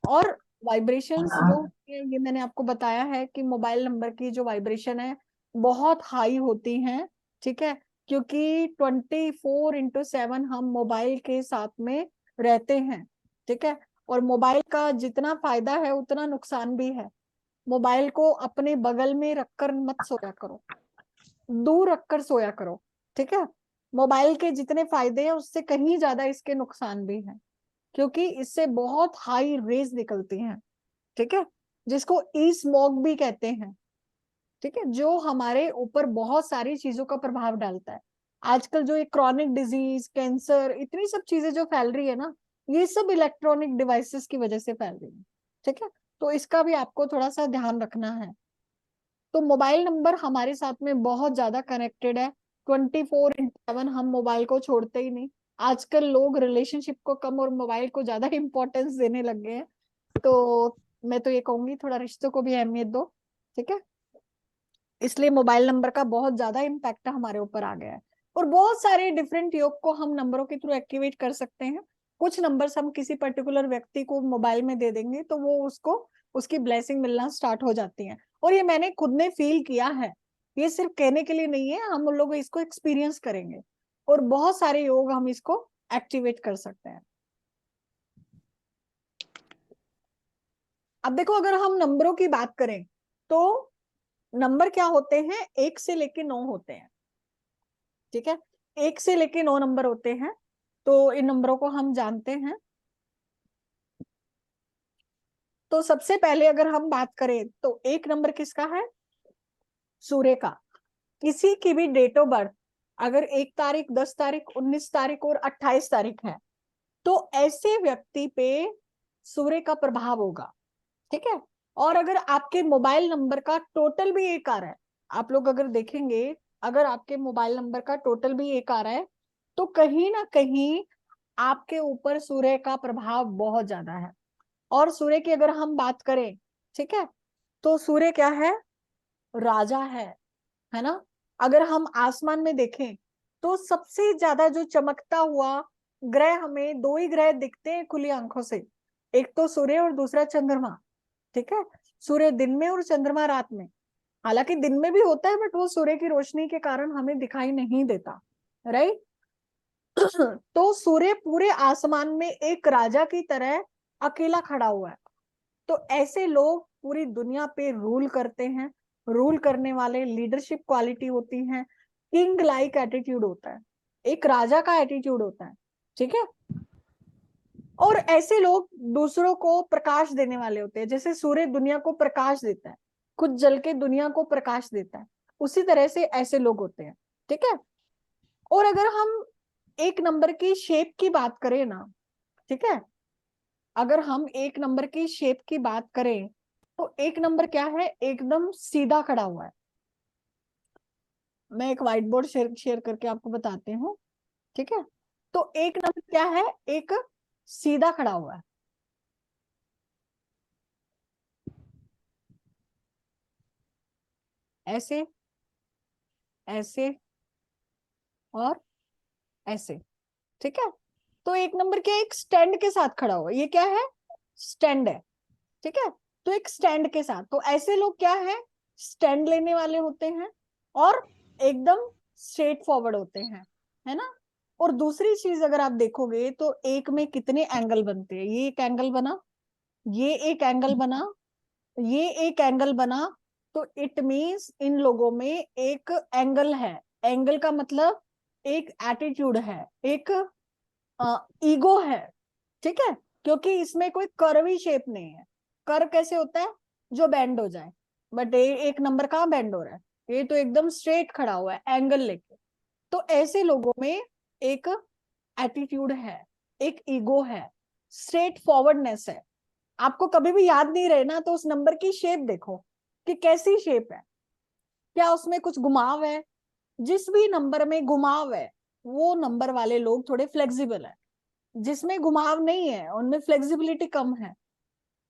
और वाइब्रेशंस जो होती है, ये मैंने आपको बताया है कि मोबाइल नंबर की जो वाइब्रेशन है बहुत हाई होती है, ठीक है। क्योंकि 24/7 हम मोबाइल के साथ में रहते हैं, ठीक है। और मोबाइल का जितना फायदा है उतना नुकसान भी है। मोबाइल को अपने बगल में रखकर मत सोया करो, दूर रखकर सोया करो, ठीक है। मोबाइल के जितने फायदे हैं उससे कहीं ज्यादा इसके नुकसान भी हैं, क्योंकि इससे बहुत हाई रेज निकलती हैं, ठीक है, जिसको ई स्मॉग भी कहते हैं, ठीक है, जो हमारे ऊपर बहुत सारी चीजों का प्रभाव डालता है। आजकल जो ये क्रॉनिक डिजीज, कैंसर, इतनी सब चीजें जो फैल रही है ना, ये सब इलेक्ट्रॉनिक डिवाइसेस की वजह से फैल रही है, ठीक है। तो इसका भी आपको थोड़ा सा ध्यान रखना है। तो मोबाइल नंबर हमारे साथ में बहुत ज्यादा कनेक्टेड है, 24/7 हम मोबाइल को छोड़ते ही नहीं। आजकल लोग रिलेशनशिप को कम और मोबाइल को ज्यादा इंपॉर्टेंस देने लग गए हैं। तो मैं तो ये कहूंगी थोड़ा रिश्तों को भी अहमियत दो, ठीक है। इसलिए मोबाइल नंबर का बहुत ज्यादा इम्पैक्ट हमारे ऊपर आ गया है। और बहुत सारे डिफरेंट योग को हम नंबरों के थ्रू एक्टिवेट कर सकते हैं। कुछ नंबर्स हम किसी पर्टिकुलर व्यक्ति को मोबाइल में दे देंगे तो वो उसको उसकी ब्लेसिंग मिलना स्टार्ट हो जाती है। और ये मैंने खुद ने फील किया है, ये सिर्फ कहने के लिए नहीं है, हम लोग इसको एक्सपीरियंस करेंगे और बहुत सारे योग हम इसको एक्टिवेट कर सकते हैं। अब देखो अगर हम नंबरों की बात करें तो नंबर क्या होते हैं, 1 से लेके 9 होते हैं, ठीक है। 1 से लेके 9 नंबर होते हैं। तो इन नंबरों को हम जानते हैं। तो सबसे पहले अगर हम बात करें तो 1 नंबर किसका है, सूर्य का। किसी की भी डेट ऑफ बर्थ अगर 1 तारीख, 10 तारीख, 19 तारीख और 28 तारीख है तो ऐसे व्यक्ति पे सूर्य का प्रभाव होगा, ठीक है। और अगर आपके मोबाइल नंबर का टोटल भी 1 आ रहा है, आप लोग अगर देखेंगे, अगर आपके मोबाइल नंबर का टोटल भी 1 आ रहा है तो कहीं ना कहीं आपके ऊपर सूर्य का प्रभाव बहुत ज्यादा है। और सूर्य की अगर हम बात करें ठीक है। तो सूर्य क्या है? राजा है ना। अगर हम आसमान में देखें तो सबसे ज्यादा जो चमकता हुआ ग्रह, हमें दो ही ग्रह दिखते हैं खुली आंखों से, एक तो सूर्य और दूसरा चंद्रमा। ठीक है, सूर्य दिन में और चंद्रमा रात में। हालांकि दिन में भी होता है बट वो सूर्य की रोशनी के कारण हमें दिखाई नहीं देता, राइट। तो सूर्य पूरे आसमान में एक राजा की तरह अकेला खड़ा हुआ है। तो ऐसे लोग पूरी दुनिया पे रूल करते हैं। रूल करने वाले लीडरशिप क्वालिटी होती है, किंग लाइक एटीट्यूड होता है, एक राजा का एटीट्यूड होता है। ठीक है। और ऐसे लोग दूसरों को प्रकाश देने वाले होते हैं। जैसे सूर्य दुनिया को प्रकाश देता है, खुद जल के दुनिया को प्रकाश देता है, उसी तरह से ऐसे लोग होते हैं। ठीक है। और अगर हम एक नंबर की शेप की बात करें ना, ठीक है, अगर हम एक नंबर की शेप की बात करें तो एक नंबर क्या है? एकदम सीधा खड़ा हुआ है। मैं एक व्हाइट बोर्ड शेयर करके आपको बताती हूँ। ठीक है। तो एक नंबर क्या है? एक सीधा खड़ा हुआ है। ऐसे, ऐसे और ऐसे। ठीक है। तो एक नंबर क्या? एक स्टैंड के साथ खड़ा हुआ है। ये क्या है? स्टैंड है। ठीक है। तो एक स्टैंड के साथ, तो ऐसे लोग क्या है? स्टैंड लेने वाले होते हैं और एकदम स्ट्रेट फॉरवर्ड होते हैं, है ना। और दूसरी चीज अगर आप देखोगे तो एक में कितने एंगल बनते हैं? ये एक एंगल बना, ये एक एंगल बना, ये एक एंगल बना। तो इट मीन्स इन लोगों में एक एंगल है। एंगल का मतलब एक एटीट्यूड है, एक ईगो है। ठीक है। क्योंकि इसमें कोई कर्वी शेप नहीं है। कर्व कैसे होता है? जो बेंड हो जाए, बट एक नंबर कहाँ बेंड हो रहा है? ये तो एकदम स्ट्रेट खड़ा हुआ है एंगल लेके। तो ऐसे लोगों में एक एटीट्यूड है, एक ईगो है, स्ट्रेट फॉरवर्डनेस है। आपको कभी भी याद नहीं रहे ना तो उस नंबर की शेप देखो कि कैसी शेप है, क्या उसमें कुछ घुमाव है। जिस भी नंबर में घुमाव है वो नंबर वाले लोग थोड़े फ्लेक्सिबल है। जिसमें घुमाव नहीं है उनमें फ्लेक्सिबिलिटी कम है।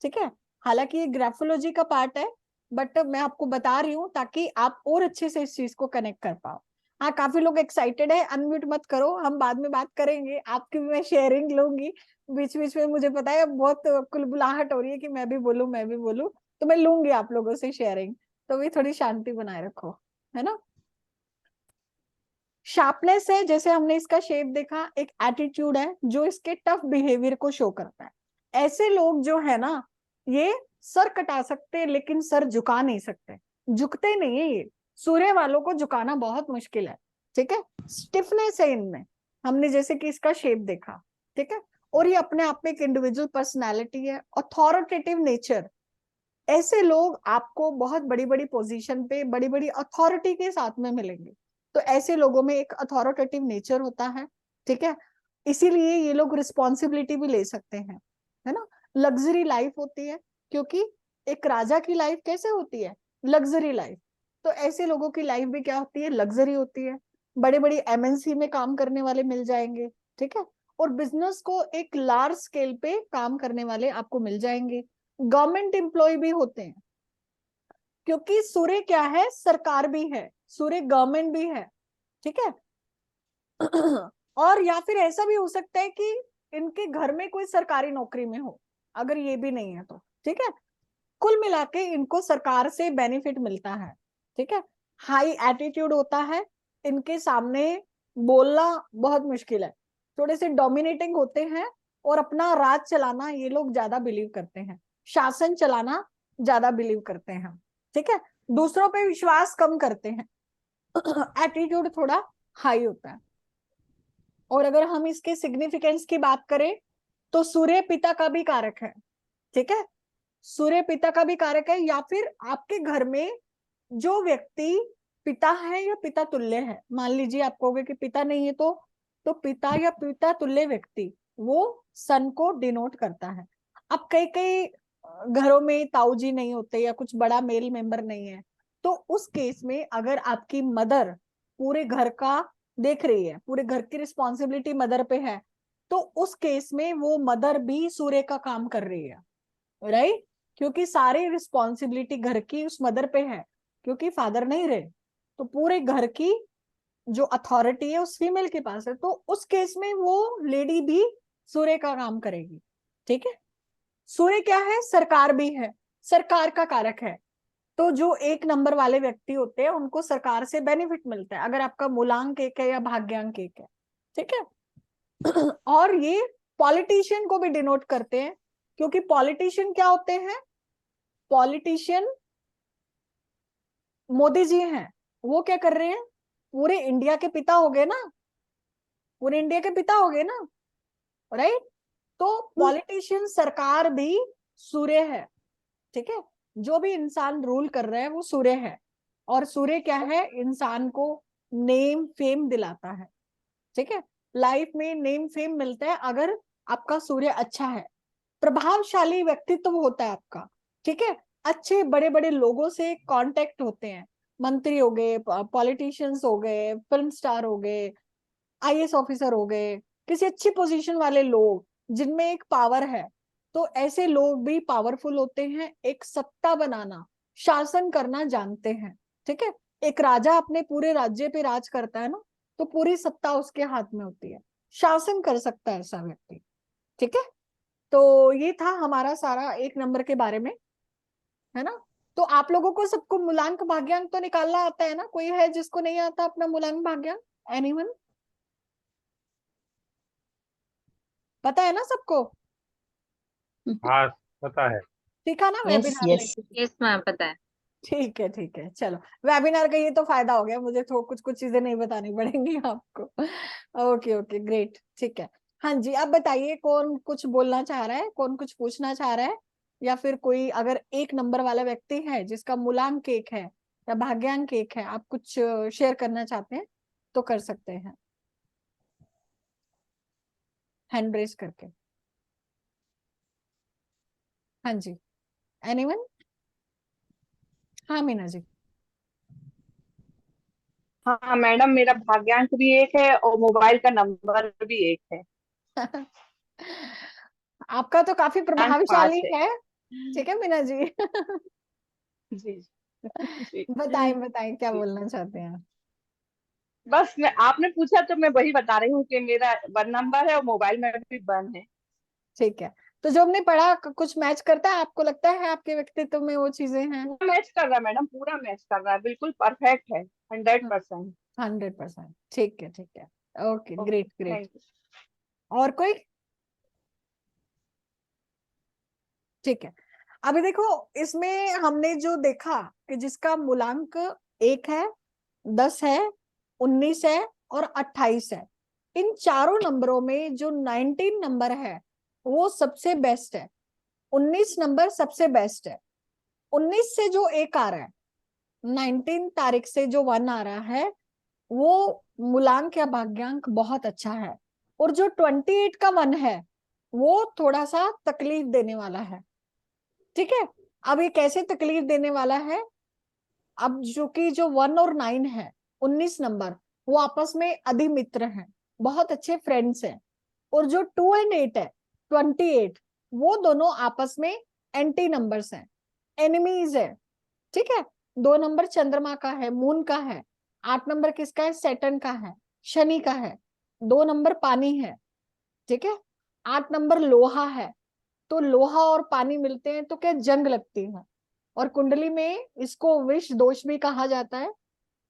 ठीक है। हालांकि ये ग्राफोलॉजी का पार्ट है बट मैं आपको बता रही हूँ ताकि आप और अच्छे से इस चीज को कनेक्ट कर पाओ। हाँ, काफी लोग एक्साइटेड है, अनम्यूट मत करो, हम बाद में बात करेंगे, आपकी भी मैं शेयरिंग लूंगी। बीच बीच में मुझे पता है बहुत कुलबुलाहट हो रही है कि मैं भी बोलूं मैं भी बोलूं, तो मैं लूंगी आप लोगों से शेयरिंग। तो भी थोड़ी शांति बनाए रखो, है ना। शार्पनेस है, जैसे हमने इसका शेप देखा, एक एटीट्यूड है जो इसके टफ बिहेवियर को शो करता है। ऐसे लोग जो है ना, ये सर कटा सकते लेकिन सर झुका नहीं सकते, झुकते नहीं है ये। सूर्य वालों को झुकाना बहुत मुश्किल है। ठीक है। स्टिफनेस है इनमें, हमने जैसे कि इसका शेप देखा। ठीक है। और ये अपने आप में एक इंडिविजुअल पर्सनैलिटी है, अथॉरिटेटिव नेचर। ऐसे लोग आपको बहुत बड़ी बड़ी पोजीशन पे बड़ी बड़ी अथॉरिटी के साथ में मिलेंगे। तो ऐसे लोगों में एक अथॉरिटेटिव नेचर होता है। ठीक है। इसीलिए ये लोग रिस्पॉन्सिबिलिटी भी ले सकते हैं, है ना। लग्जरी लाइफ होती है, क्योंकि एक राजा की लाइफ कैसे होती है? Luxury life. तो ऐसे लोगों की लाइफ भी क्या होती है? लग्जरी होती है। बड़े बड़ी एमएनसी में काम करने वाले मिल जाएंगे। ठीक है। और बिजनेस को एक लार्ज स्केल पे काम करने वाले आपको मिल जाएंगे। गवर्नमेंट एम्प्लॉय भी होते हैं, क्योंकि सूर्य क्या है? सरकार भी है, सूर्य गवर्नमेंट भी है। ठीक है। और या फिर ऐसा भी हो सकता है कि इनके घर में कोई सरकारी नौकरी में हो, अगर ये भी नहीं है तो। ठीक है। कुल मिला के इनको सरकार से बेनिफिट मिलता है। ठीक है। हाई एटीट्यूड होता है, इनके सामने बोलना बहुत मुश्किल है। थोड़े से डोमिनेटिंग होते हैं और अपना राज चलाना ये लोग ज्यादा बिलीव करते हैं, शासन चलाना ज्यादा बिलीव करते हैं। ठीक है। दूसरों पे विश्वास कम करते हैं। एटीट्यूड थोड़ा हाई होता है। और अगर हम इसके सिग्निफिकेंस की बात करें तो सूर्य पिता का भी कारक है। ठीक है। सूर्य पिता का भी कारक है, या फिर आपके घर में जो व्यक्ति पिता है या पिता तुल्य है, मान लीजिए आप कहोगे कि पिता नहीं है तो पिता या पिता तुल्य व्यक्ति वो सन को डिनोट करता है। अब कई कई घरों में ताऊजी नहीं होते या कुछ बड़ा मेल मेंबर नहीं है, तो उस केस में अगर आपकी मदर पूरे घर का देख रही है, पूरे घर की रिस्पॉन्सिबिलिटी मदर पे है, तो उस केस में वो मदर भी सूर्य का काम कर रही है, राइट। क्योंकि सारी रिस्पॉन्सिबिलिटी घर की उस मदर पे है, क्योंकि फादर नहीं रहे, तो पूरे घर की जो अथॉरिटी है उस फीमेल के पास है। तो उस केस में वो लेडी भी सूर्य का काम करेगी। ठीक है, सूर्य क्या है? सरकार भी है, सरकार का कारक है। तो जो 1 नंबर वाले व्यक्ति होते हैं उनको सरकार से बेनिफिट मिलता है, अगर आपका मूलांक 1 है या भाग्यांक 1 है। ठीक है और ये पॉलिटिशियन को भी डिनोट करते हैं, क्योंकि पॉलिटिशियन क्या होते हैं? पॉलिटिशियन मोदी जी हैं, वो क्या कर रहे हैं? पूरे इंडिया के पिता हो गए ना, पूरे इंडिया के पिता हो गए ना, राइट? तो पॉलिटिशियन, सरकार भी सूर्य है। ठीक है, जो भी इंसान रूल कर रहा है वो सूर्य है, और सूर्य क्या है? इंसान को नेम फेम दिलाता है। ठीक है, लाइफ में नेम फेम मिलता है अगर आपका सूर्य अच्छा है, प्रभावशाली व्यक्तित्व होता है आपका। ठीक है, अच्छे बड़े बड़े लोगों से कांटेक्ट होते हैं, मंत्री हो गए, पॉलिटिशियंस हो गए, फिल्म स्टार हो गए, आईएएस ऑफिसर हो गए, किसी अच्छी पोजीशन वाले लोग जिनमें एक पावर है। तो ऐसे लोग भी पावरफुल होते हैं, एक सत्ता बनाना, शासन करना जानते हैं। ठीक है, एक राजा अपने पूरे राज्य पे राज करता है ना, तो पूरी सत्ता उसके हाथ में होती है, शासन कर सकता है ऐसा व्यक्ति। ठीक है, तो ये था हमारा सारा 1 नंबर के बारे में, है ना। तो आप लोगों को सबको मूलांक भाग्यांक तो निकालना आता है ना? कोई है जिसको नहीं आता अपना मूलांक भाग्यांक? एनीवन? पता है ना सबको? हाँ पता है। सीखा ना यस वेबिनार यस में? यस मैम पता है। ठीक है ठीक है, चलो वेबिनार का ये तो फायदा हो गया, मुझे तो कुछ कुछ चीजें नहीं बतानी पड़ेंगी आपको। ओके ओके ग्रेट, ठीक है। हाँ जी, अब बताइए कौन कुछ बोलना चाह रहा है, कौन कुछ पूछना चाह रहा है, या फिर कोई अगर 1 नंबर वाला व्यक्ति है जिसका मूलांक 1 है या भाग्यांक 1 है, आप कुछ शेयर करना चाहते हैं तो कर सकते हैं हैंड रेस करके। हाँ जी, एनीवन? हाँ मीना जी। हाँ मैडम, मेरा भाग्यांक भी 1 है और मोबाइल का नंबर भी 1 है। आपका तो काफी रैंक 5 प्रभावशाली है। है। ठीक है मीना जी। जी जी बताएं बताएं क्या जी। बोलना चाहते हैं। बस मैं, आपने पूछा तो मैं वही बता रही हूँ कि मेरा 1 नंबर है और मोबाइल में भी 1 है। ठीक है, तो जो हमने पढ़ा कुछ मैच करता है? आपको लगता है आपके व्यक्तित्व में वो चीजें हैं? पूरा मैच कर रहा है मैडम, पूरा मैच कर रहा है, बिल्कुल परफेक्ट है, 100%। 100%, ठीक है ठीक है। Okay great great. Thank you. और कोई? ठीक है, अभी देखो इसमें हमने जो देखा कि जिसका मूलांक 1 है, 10 है, 19 है और 28 है, इन चारों नंबरों में जो 19 नंबर है वो सबसे बेस्ट है, 19 नंबर सबसे बेस्ट है। 19 से जो 1 आ रहा है, 19 तारीख से जो 1 आ रहा है, वो मूलांक या भाग्यांक बहुत अच्छा है। और जो 28 का 1 है वो थोड़ा सा तकलीफ देने वाला है। ठीक है, अब ये कैसे तकलीफ देने वाला है? अब जो कि जो 1 और 9 है, 19 नंबर, वो आपस में अधिमित्र हैं, बहुत अच्छे फ्रेंड्स हैं। और जो 2 और 8 है, 28, वो दोनों आपस में एंटी नंबर्स हैं, एनिमीज है। ठीक है, 2 नंबर चंद्रमा का है, मून का है, 8 नंबर किसका है? सैटर्न का है, शनि का है, 2 नंबर पानी है। ठीक है, 8 नंबर लोहा है, तो लोहा और पानी मिलते हैं तो क्या जंग लगती है, और कुंडली में इसको विष दोष भी कहा जाता है।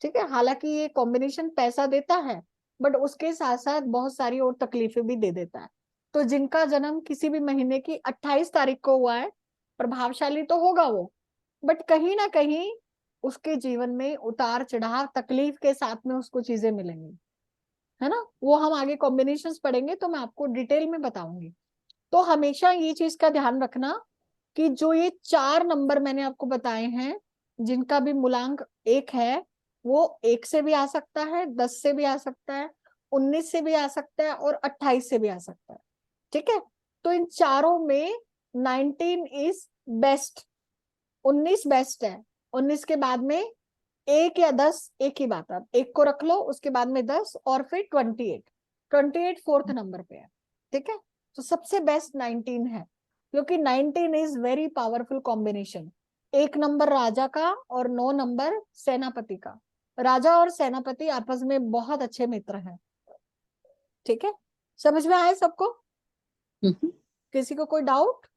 ठीक है, हालांकि ये कॉम्बिनेशन पैसा देता है, बट उसके साथ साथ बहुत सारी और तकलीफें भी दे देता है। तो जिनका जन्म किसी भी महीने की 28 तारीख को हुआ है, प्रभावशाली तो होगा वो, बट कहीं ना कहीं उसके जीवन में उतार चढ़ाव तकलीफ के साथ में उसको चीजें मिलेंगी, है ना। वो हम आगे कॉम्बिनेशंस पढ़ेंगे तो मैं आपको डिटेल में बताऊंगी। तो हमेशा ये चीज का ध्यान रखना कि जो ये 4 नंबर मैंने आपको बताए हैं, जिनका भी मूलांक 1 है, वो 1 से भी आ सकता है, 10 से भी आ सकता है, 19 से भी आ सकता है और 28 से भी आ सकता है। ठीक है, तो इन चारों में 19 इज बेस्ट, 19 बेस्ट है। 19 के बाद में 1 या 10 एक ही बात है, 1 को रख लो, उसके बाद में 10 और फिर 28, 28 4th नंबर पे है। ठीक है, तो सबसे बेस्ट 19 है। क्योंकि 19 is very powerful combination. 1 number राजा का और 9 नंबर सेनापति का। राजा और सेनापति आपस में बहुत अच्छे मित्र हैं। ठीक है, समझ में आए सबको? किसी को कोई डाउट?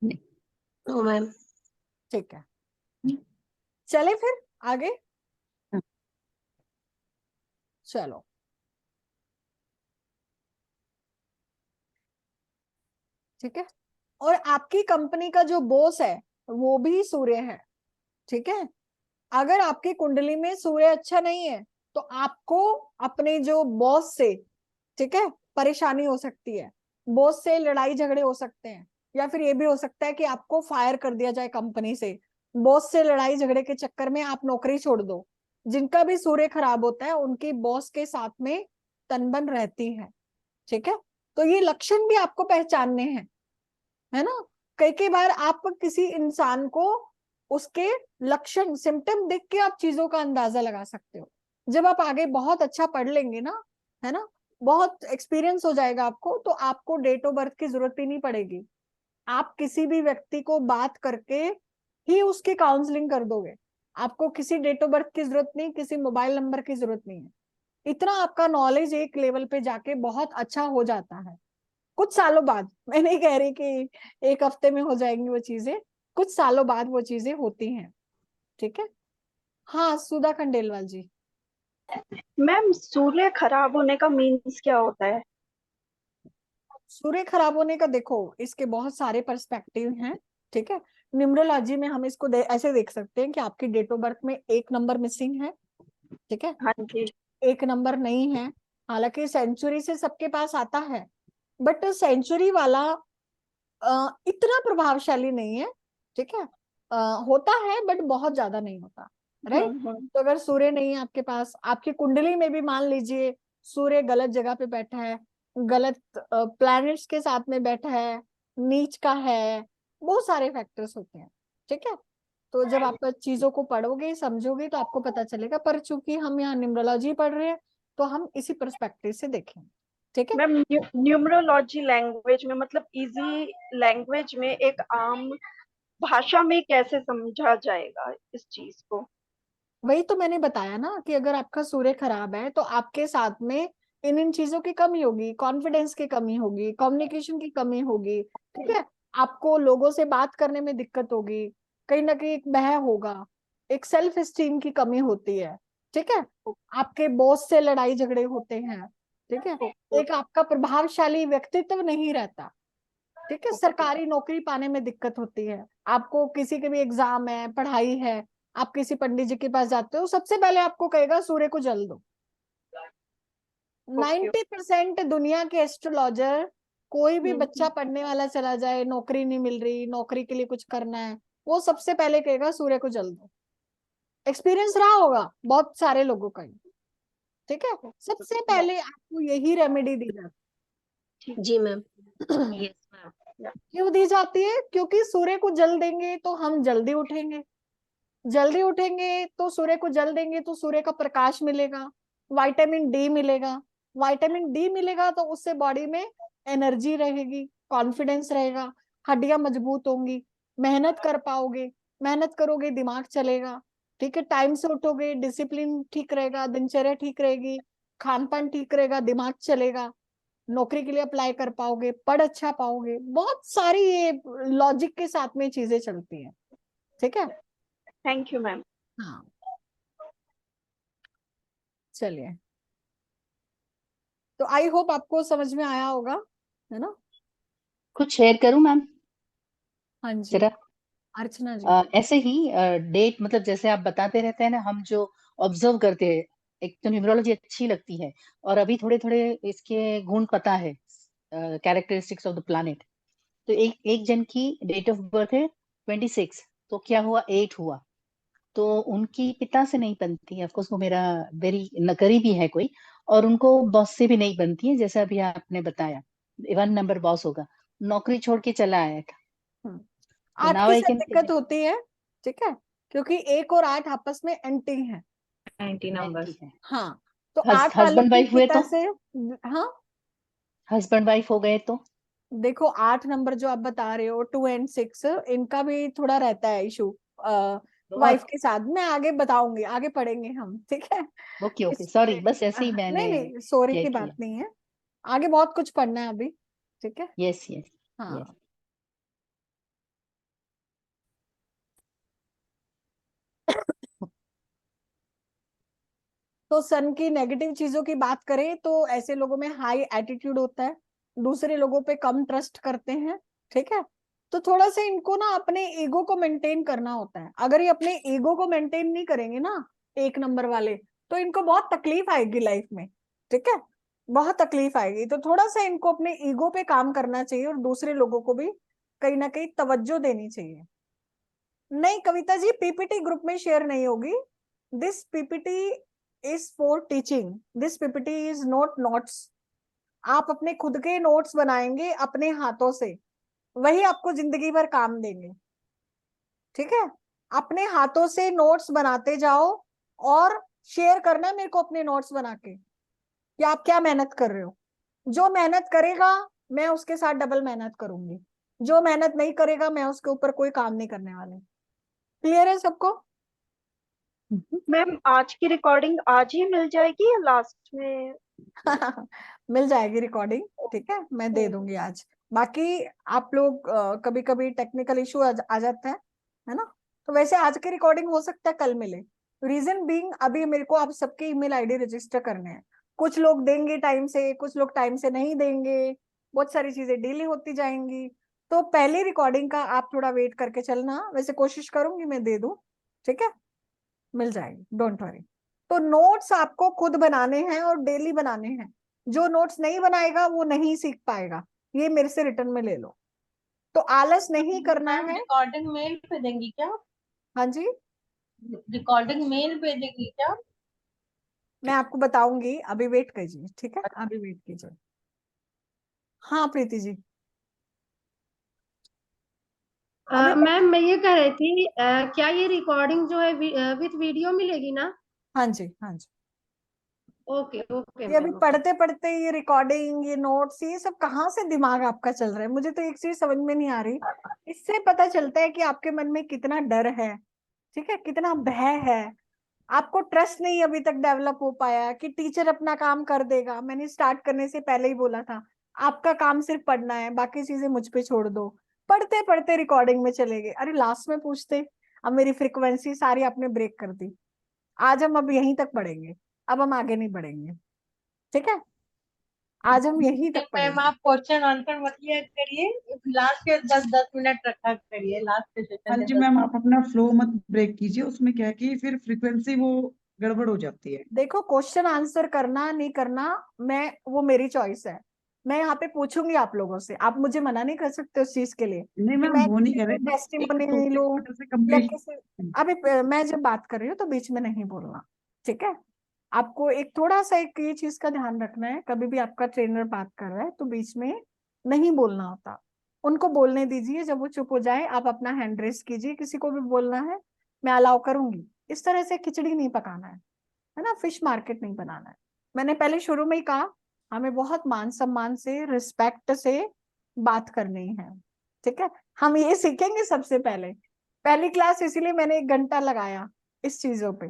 No ma'am. ठीक है, चले फिर आगे। चलो, ठीक है। और आपकी कंपनी का जो बॉस है वो भी सूर्य है। ठीक है, अगर आपकी कुंडली में सूर्य अच्छा नहीं है तो आपको अपने जो बॉस से, ठीक है, परेशानी हो सकती है। बॉस से लड़ाई झगड़े हो सकते हैं, या फिर ये भी हो सकता है कि आपको फायर कर दिया जाए कंपनी से। बॉस से लड़ाई झगड़े के चक्कर में आप नौकरी छोड़ दो। जिनका भी सूर्य खराब होता है उनकी बॉस के साथ में तनबन रहती है। ठीक है, तो ये लक्षण भी आपको पहचानने हैं, है ना। कई बार आप किसी इंसान को उसके लक्षण, सिम्टम देख के आप चीजों का अंदाजा लगा सकते हो। जब आप आगे बहुत अच्छा पढ़ लेंगे ना, है ना, बहुत एक्सपीरियंस हो जाएगा आपको, तो आपको डेट ऑफ बर्थ की जरूरत ही नहीं पड़ेगी। आप किसी भी व्यक्ति को बात करके ही उसकी काउंसलिंग कर दोगे। आपको किसी डेट ऑफ बर्थ की जरूरत नहीं, किसी मोबाइल नंबर की जरूरत नहीं है। इतना आपका नॉलेज एक लेवल पे जाके बहुत अच्छा हो जाता है। कुछ सालों बाद, मैं नहीं कह रही कि 1 हफ्ते में हो जाएंगी वो चीजें, कुछ सालों बाद वो चीजें होती हैं। ठीक है, हाँ सुधा खंडेलवाल जी। मैम, सूर्य खराब होने का मीन्स क्या होता है? सूर्य खराब होने का देखो, इसके बहुत सारे पर्सपेक्टिव हैं। ठीक है, न्यूमरोलॉजी में हम इसको ऐसे देख सकते हैं कि आपकी डेट ऑफ बर्थ में 1 नंबर मिसिंग है। ठीक है, हाँ जी। 1 नंबर नहीं है। हालांकि सेंचुरी से सबके पास आता है, बट सेंचुरी वाला इतना प्रभावशाली नहीं है। ठीक है, होता है बट बहुत ज्यादा नहीं होता, राइट। तो अगर सूर्य नहीं है आपके पास, आपकी कुंडली में भी मान लीजिए सूर्य गलत जगह पे बैठा है, गलत प्लैनेट्स के साथ में बैठा है, नीच का है, बहुत सारे फैक्टर्स होते हैं। ठीक है, तो जब आप चीजों को पढ़ोगे समझोगे तो आपको पता चलेगा। पर चूंकि हम यहाँ न्यूमरोलॉजी पढ़ रहे हैं तो हम इसी पर्सपेक्टिव से देखेंगे। ठीक है मैम, न्यूमरोलॉजी लैंग्वेज में, मतलब इजी लैंग्वेज में, एक आम भाषा में कैसे समझा जाएगा इस चीज को? वही तो मैंने बताया ना कि अगर आपका सूर्य खराब है तो आपके साथ में इन चीजों की कमी होगी, कॉन्फिडेंस की कमी होगी, कम्युनिकेशन की कमी होगी। ठीक है, आपको लोगों से बात करने में दिक्कत होगी, कहीं ना कहीं एक भय होगा, एक सेल्फ एस्टीम की कमी होती है। ठीक है, आपके बॉस से लड़ाई झगड़े होते हैं। ठीक है, एक आपका प्रभावशाली व्यक्तित्व नहीं रहता। ठीक है, सरकारी नौकरी पाने में दिक्कत होती है। आपको किसी के भी एग्जाम है, पढ़ाई है, आप किसी पंडित जी के पास जाते हो, सबसे पहले आपको कहेगा सूर्य को जल दो। 90% दुनिया के एस्ट्रोलॉजर, कोई भी बच्चा पढ़ने वाला चला जाए, नौकरी नहीं मिल रही, नौकरी के लिए कुछ करना है, वो सबसे पहले कहेगा सूर्य को जल दो। एक्सपीरियंस रहा होगा बहुत सारे लोगों का। ठीक है, सबसे पहले आपको यही रेमेडी दी जाती है। जी मैम। Yes ma'am. क्यों दी जाती है? क्योंकि सूर्य को जल देंगे तो हम जल्दी उठेंगे, जल्दी उठेंगे तो सूर्य को जल देंगे तो सूर्य का प्रकाश मिलेगा, विटामिन डी मिलेगा। विटामिन डी मिलेगा तो उससे बॉडी में एनर्जी रहेगी, कॉन्फिडेंस रहेगा, हड्डियां मजबूत होंगी, मेहनत कर पाओगे, मेहनत करोगे दिमाग चलेगा। ठीक है, टाइम से उठोगे, डिसिप्लिन ठीक रहेगा, दिनचर्या ठीक रहेगी, खान पान ठीक रहेगा, दिमाग चलेगा, नौकरी के लिए अप्लाई कर पाओगे, पढ़ अच्छा पाओगे। बहुत सारी ये लॉजिक के साथ में चीजें चलती हैं। ठीक है, थैंक यू मैम। हाँ चलिए, तो आई होप आपको समझ में आया होगा, है ना। कुछ शेयर करूं मैम हाँ जी, जरा? अर्चना जी। ऐसे ही डेट, मतलब जैसे आप बताते रहते हैं ना, हम जो ऑब्जर्व करते हैं, एक तो न्यूमरोलॉजी अच्छी लगती है, और अभी थोड़े थोड़े इसके गुण पता है, कैरेक्टरिस्टिक्स ऑफ द प्लैनेट। तो एक जन की डेट ऑफ बर्थ है 26, तो क्या हुआ, 8 हुआ, तो उनकी पिता से नहीं बनती है। ऑफकोर्स वो मेरा वेरी करीबी है कोई, और उनको बॉस से भी नहीं बनती है, जैसा अभी आपने बताया 1 नंबर बॉस होगा, नौकरी छोड़ के चला आया था। तो 8 नाउ के आई साथ कैन, दिक्कत होती है। ठीक है, क्योंकि 1 और 8 आपस में एंटी है। 90 नंबर। हाँ, तो 8 वालों हस्बैंड की वाइफ हुए पिता तो, से, हाँ हस्बैंड वाइफ हो गए तो देखो 8 नंबर जो आप बता रहे हो 2 and 6, इनका भी थोड़ा रहता है इशू वाइफ के साथ। मैं आगे बताऊंगी, आगे पढ़ेंगे हम, ठीक है। ओके ओके, इसमें सॉरी, बस ऐसे ही मैंने नहीं सॉरी शेयर की किया। बात नहीं है, आगे बहुत कुछ पढ़ना है अभी, ठीक है। यस यस हाँ यस। तो सन की नेगेटिव चीजों की बात करें तो ऐसे लोगों में हाई एटीट्यूड होता है, दूसरे लोगों पे कम ट्रस्ट करते हैं, ठीक है। तो थोड़ा सा इनको ना अपने ईगो को मेंटेन करना होता है। अगर ये अपने ईगो को मेंटेन नहीं करेंगे ना 1 नंबर वाले, तो इनको बहुत तकलीफ आएगी लाइफ में, ठीक है, बहुत तकलीफ आएगी। तो थोड़ा सा इनको अपने ईगो पे काम करना चाहिए और दूसरे लोगों को भी कहीं ना कहीं तवज्जो देनी चाहिए। नहीं कविता जी, पीपीटी ग्रुप में शेयर नहीं होगी। This PPT is for teaching, this PPT is not notes. आप अपने खुद के नोट्स बनाएंगे अपने हाथों से, वही आपको जिंदगी भर काम देंगे, ठीक है। अपने हाथों से नोट्स बनाते जाओ और शेयर करना है मेरे को अपने नोट्स बना के कि आप क्या मेहनत कर रहे हो। जो मेहनत करेगा मैं उसके साथ डबल मेहनत करूंगी, जो मेहनत नहीं करेगा मैं उसके ऊपर कोई काम नहीं करने वाले। क्लियर है सबको? मैम आज की रिकॉर्डिंग आज ही मिल जाएगी या लास्ट में? मिल जाएगी रिकॉर्डिंग, ठीक है, मैं दे दूंगी आज। बाकी आप लोग कभी कभी टेक्निकल इशू आ जाता है ना, तो वैसे आज की रिकॉर्डिंग हो सकता है कल मिले। रीजन बीइंग अभी मेरे को आप सबके ईमेल आईडी रजिस्टर करने हैं, कुछ लोग देंगे टाइम से, कुछ लोग टाइम से नहीं देंगे, बहुत सारी चीजें डिले होती जाएंगी। तो पहली रिकॉर्डिंग का आप थोड़ा वेट करके चलना, वैसे कोशिश करूंगी मैं दे दूं, ठीक है, मिल जाएगी, डोंट वरी। तो नोट्स आपको खुद बनाने हैं और डेली बनाने हैं। जो नोट्स नहीं बनाएगा वो नहीं सीख पाएगा, ये मेरे से रिटर्न में ले लो। तो आलस नहीं करना है। रिकॉर्डिंग मेल पे देंगी क्या? हाँ जी, रिकॉर्डिंग मेल पे देंगी क्या? मैं आपको बताऊंगी, अभी वेट कीजिए, ठीक है, अभी वेट कीजिए। हाँ प्रीति जी। मैम मैं ये कह रही थी क्या ये रिकॉर्डिंग जो है विथ वीडियो मिलेगी ना? हाँ जी हाँ जी। ओके ओके ये अभी मैम। पढ़ते पढ़ते ये रिकॉर्डिंग, ये नोट्स, ये सब कहाँ से दिमाग आपका चल रहा है, मुझे तो एक चीज समझ में नहीं आ रही। इससे पता चलता है कि आपके मन में कितना डर है, ठीक है, कितना भय है। आपको ट्रस्ट नहीं अभी तक डेवलप हो पाया कि टीचर अपना काम कर देगा। मैंने स्टार्ट करने से पहले ही बोला था आपका काम सिर्फ पढ़ना है, बाकी चीजें मुझ पे छोड़ दो। पढ़ते पढ़ते रिकॉर्डिंग में चले गए, अरे लास्ट में पूछते। अब मेरी फ्रिक्वेंसी सारी आपने ब्रेक कर दी। आज हम अब यहीं तक पढ़ेंगे, अब हम आगे नहीं बढ़ेंगे, ठीक है, आज हम यहीं तक मैम पढ़ेंगे। आप क्वेश्चन आंसर मत लिया करिए, लास्ट के 10-10 मिनट रखा करिए, लास्ट के सेशन हाँ के जी 10 मैम, आप अपना फ्लो मत ब्रेक कीजिए, उसमें क्या है कि फिर फ्रीक्वेंसी वो गड़बड़ हो जाती है। देखो क्वेश्चन आंसर करना नहीं करना, मैं वो मेरी चॉइस है। मैं यहाँ पे पूछूंगी आप लोगों से, आप मुझे मना नहीं कर सकते उस चीज के लिए नहीं कि मैम, मैं वो नहीं किसी कर रहे, को बस एक टेस्टिमोनी टॉपिक लूं छोटा सा या कंप्लीट। किसी। अभी मैं जब बात कर रही हूँ तो बीच में नहीं बोलना, ठीक है। आपको एक थोड़ा सा एक ये चीज का ध्यान रखना है, कभी भी आपका ट्रेनर बात कर रहा है तो बीच में नहीं बोलना होता। उनको बोलने दीजिए, जब वो चुप हो जाए आप अपना हैंड रेस कीजिए। किसी को भी बोलना है मैं अलाउ करूंगी, इस तरह से खिचड़ी नहीं पकाना है ना, फिश मार्केट नहीं बनाना है। मैंने पहले शुरू में ही कहा हमें बहुत मान सम्मान से, रिस्पेक्ट से बात करनी है, ठीक है। हम ये सीखेंगे सबसे पहले, पहली क्लास इसीलिए मैंने 1 घंटा लगाया इस चीजों पे,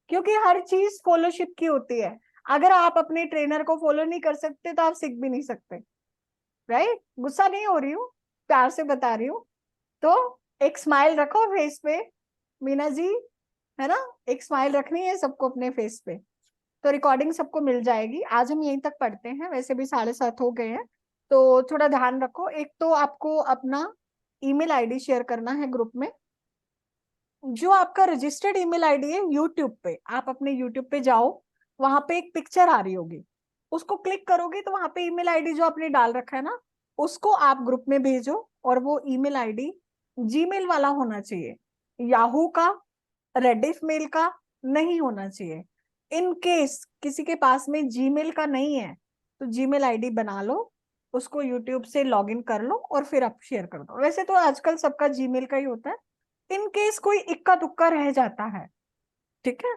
क्योंकि हर चीज फॉलोशिप की होती है। अगर आप अपने ट्रेनर को फॉलो नहीं कर सकते तो आप सीख भी नहीं सकते, राइट। गुस्सा नहीं हो रही हूँ, प्यार से बता रही हूँ। तो एक स्माइल रखो फेस पे, मीना जी, है ना, एक स्माइल रखनी है सबको अपने फेस पे। तो रिकॉर्डिंग सबको मिल जाएगी। आज हम यहीं तक पढ़ते हैं, वैसे भी 7:30 हो गए हैं, तो थोड़ा ध्यान रखो। एक तो आपको अपना ईमेल आईडी शेयर करना है ग्रुप में। जो आपका रजिस्टर्ड ईमेल आईडी है यूट्यूब पे, आप अपने यूट्यूब पे जाओ, वहां पे एक पिक्चर आ रही होगी, उसको क्लिक करोगे तो वहां पे ईमेल आईडी जो आपने डाल रखा है ना, उसको आप ग्रुप में भेजो। और वो ईमेल आईडी जीमेल वाला होना चाहिए, याहू का, रेडिफ मेल का नहीं होना चाहिए। इन केस किसी के पास में जीमेल का नहीं है तो जीमेल आईडी बना लो, उसको यूट्यूब से लॉगिन कर लो और फिर आप शेयर कर दो। वैसे तो आजकल सबका जीमेल का ही होता है, इन केस कोई इक्का दुक्का रह जाता है, ठीक है।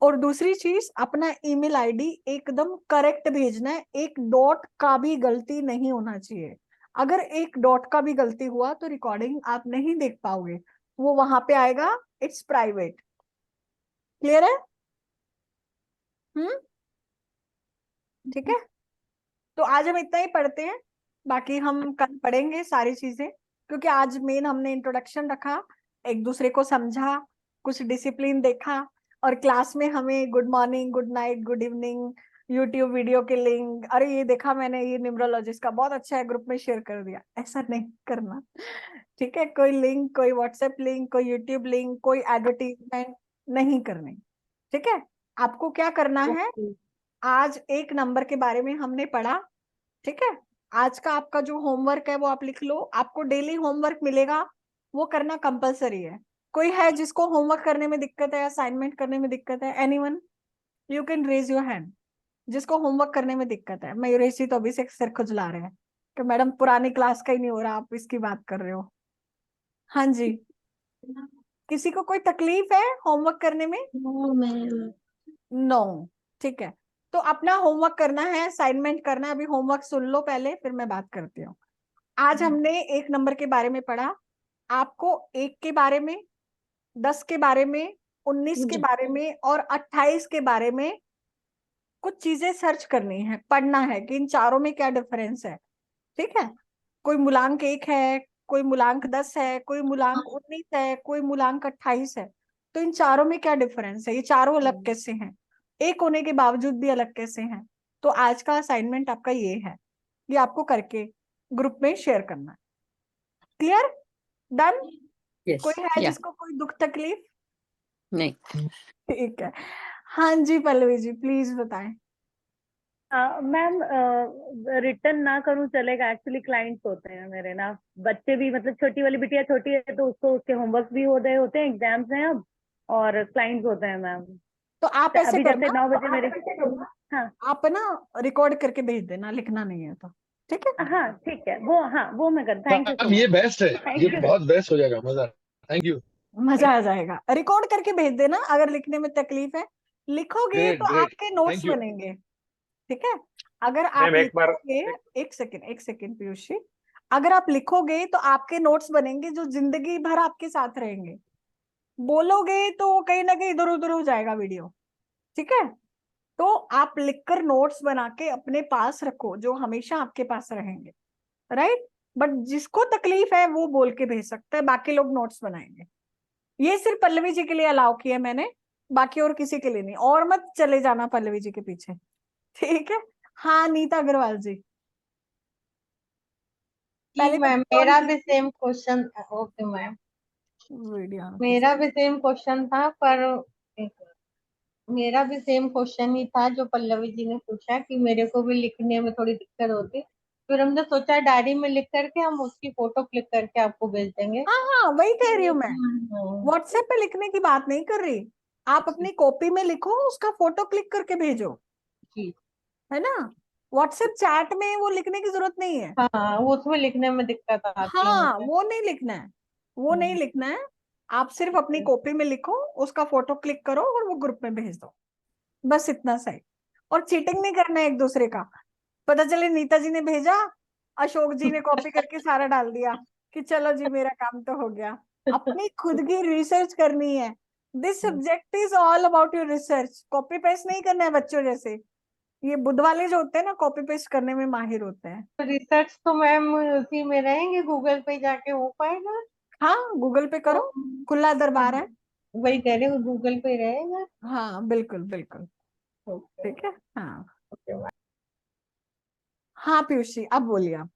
और दूसरी चीज, अपना ईमेल आईडी एकदम करेक्ट भेजना है, एक डॉट का भी गलती नहीं होना चाहिए। अगर एक डॉट का भी गलती हुआ तो रिकॉर्डिंग आप नहीं देख पाओगे, वो वहां पे आएगा इट्स प्राइवेट। क्लियर है? ठीक है, तो आज हम इतना ही पढ़ते हैं, बाकी हम कल पढ़ेंगे सारी चीजें, क्योंकि आज मेन हमने इंट्रोडक्शन रखा, एक दूसरे को समझा, कुछ डिसिप्लिन देखा, और क्लास में हमें good morning, good night, good evening, YouTube video के लिंक, अरे ये देखा मैंने, ये न्यूमरोलॉजिस्ट का बहुत अच्छा है, ग्रुप में शेयर कर दिया, ऐसा नहीं करना। ठीक है, कोई लिंक, कोई व्हाट्सएप लिंक, कोई यूट्यूब लिंक, कोई एडवर्टीजमेंट नहीं करनी। ठीक है, आपको क्या करना है, आज एक नंबर के बारे में हमने पढ़ा। ठीक है, आज का आपका जो होमवर्क है वो आप लिख लो, आपको डेली होमवर्क मिलेगा, वो करना कंपलसरी है। कोई है जिसको होमवर्क करने में दिक्कत है, असाइनमेंट करने में दिक्कत है? Anyone, you can raise your hand, जिसको होमवर्क करने में दिक्कत है। मयूरेश तो अभी से सिर खुजला रहे हैं कि मैडम पुरानी क्लास का ही नहीं हो रहा, आप इसकी बात कर रहे हो। हाँ जी, किसी को कोई तकलीफ है होमवर्क करने में? नो, ठीक है, तो अपना होमवर्क करना है, असाइनमेंट करना है। अभी होमवर्क सुन लो पहले, फिर मैं बात करती हूँ। आज हमने एक नंबर के बारे में पढ़ा, आपको 1 के बारे में, 10 के बारे में, 19 के बारे में और 28 के बारे में कुछ चीजें सर्च करनी है, पढ़ना है कि इन चारों में क्या डिफरेंस है। ठीक है, कोई मूलांक 1 है, कोई मूलांक 10 है, कोई मूलांक 19 है, कोई मूलांक 28 है, तो इन चारों में क्या डिफरेंस है, ये चारों अलग कैसे हैं, एक होने के बावजूद भी अलग कैसे हैं। तो आज का असाइनमेंट आपका ये है, ये आपको करके ग्रुप में शेयर करना है। क्लियर? डन? कोई है जिसको कोई दुख तकलीफ? नहीं। ठीक है, हाँ जी पल्लवी जी प्लीज बताएं। मैम, रिटर्न ना करूं चलेगा, एक्चुअली क्लाइंट्स होते हैं मेरे ना, बच्चे भी, मतलब छोटी वाली बिटिया छोटी है तो उसको उसके होमवर्क भी हो रहे होते हैं, एग्जाम्स हैं अब, और क्लाइंट्स होते हैं मैम। तो आप ऐसे अभी जैसे 9 बजे मेरे, हाँ आप ना रिकॉर्ड करके भेज देना, लिखना नहीं है तो। ठीक है, हाँ ठीक है, वो मैं कर, थैंक यू अब ये बेस्ट है, ये बहुत बेस्ट हो जाएगा, मजा। थैंक यू, मजा आ जाएगा। रिकॉर्ड करके भेज देना, अगर लिखने में तकलीफ है, लिखोगे ग्रेट तो ग्रेट, आपके नोट्स थैंक यू। बनेंगे। ठीक है, अगर आप एक बार लिखोगे, एक सेकेंड पीयूष जी, अगर आप लिखोगे तो आपके नोट्स बनेंगे जो जिंदगी भर आपके साथ रहेंगे। बोलोगे तो कहीं ना कहीं इधर उधर हो जाएगा वीडियो। ठीक है, तो आप लिखकर नोट्स बना के अपने पास रखो, जो हमेशा आपके पास रहेंगे। राइट, बट जिसको तकलीफ है वो बोल के भेज सकता है, बाकी लोग नोट्स बनाएंगे। ये सिर्फ पल्लवी जी के लिए अलाउ किया मैंने, बाकी और किसी के लिए नहीं, और मत चले जाना पल्लवी जी के पीछे। ठीक है, हाँ नीता अग्रवाल जी। जी मैम, मेरा भी same question, okay ma'am, video मेरा भी सेम क्वेश्चन था, पर मेरा भी सेम क्वेश्चन ही था जो पल्लवी जी ने पूछा, कि मेरे को भी लिखने में थोड़ी दिक्कत होती, फिर हमने सोचा डायरी में लिख करके हम उसकी फोटो क्लिक करके आपको भेज देंगे। हाँ हाँ वही कह रही हूँ मैं, व्हाट्सएप पे लिखने की बात नहीं कर रही, आप अपनी कॉपी में लिखो, उसका फोटो क्लिक करके भेजो, है ना। व्हाट्सएप चैट में वो लिखने की जरूरत नहीं है। हाँ, वो उसमें लिखने में दिक्कत आती है हाँ मुझे। वो नहीं लिखना है, वो नहीं लिखना है, आप सिर्फ अपनी कॉपी में लिखो, उसका फोटो क्लिक करो और वो ग्रुप में भेज दो, बस इतना सही। और चीटिंग नहीं करना है एक दूसरे का, पता चले नीता जी ने भेजा, अशोक जी ने कॉपी करके सारा डाल दिया कि चलो जी मेरा काम तो हो गया। अपनी खुद की रिसर्च करनी है, this subject is all about your research, copy paste नहीं करना है बच्चों जैसे। ये बुद्ध वाले जो होते हैं ना, कॉपी पेस्ट करने में माहिर होते हैं। रिसर्च तो मैम उसी में रहेंगे, गूगल पे जाके हो पाएगा? हाँ गूगल पे करो, खुला दरबार है। वही कह रहे हो, गूगल पे रहेगा। हाँ बिल्कुल बिल्कुल, ठीक है। हाँ हाँ पीयूष जी अब बोलिए आप।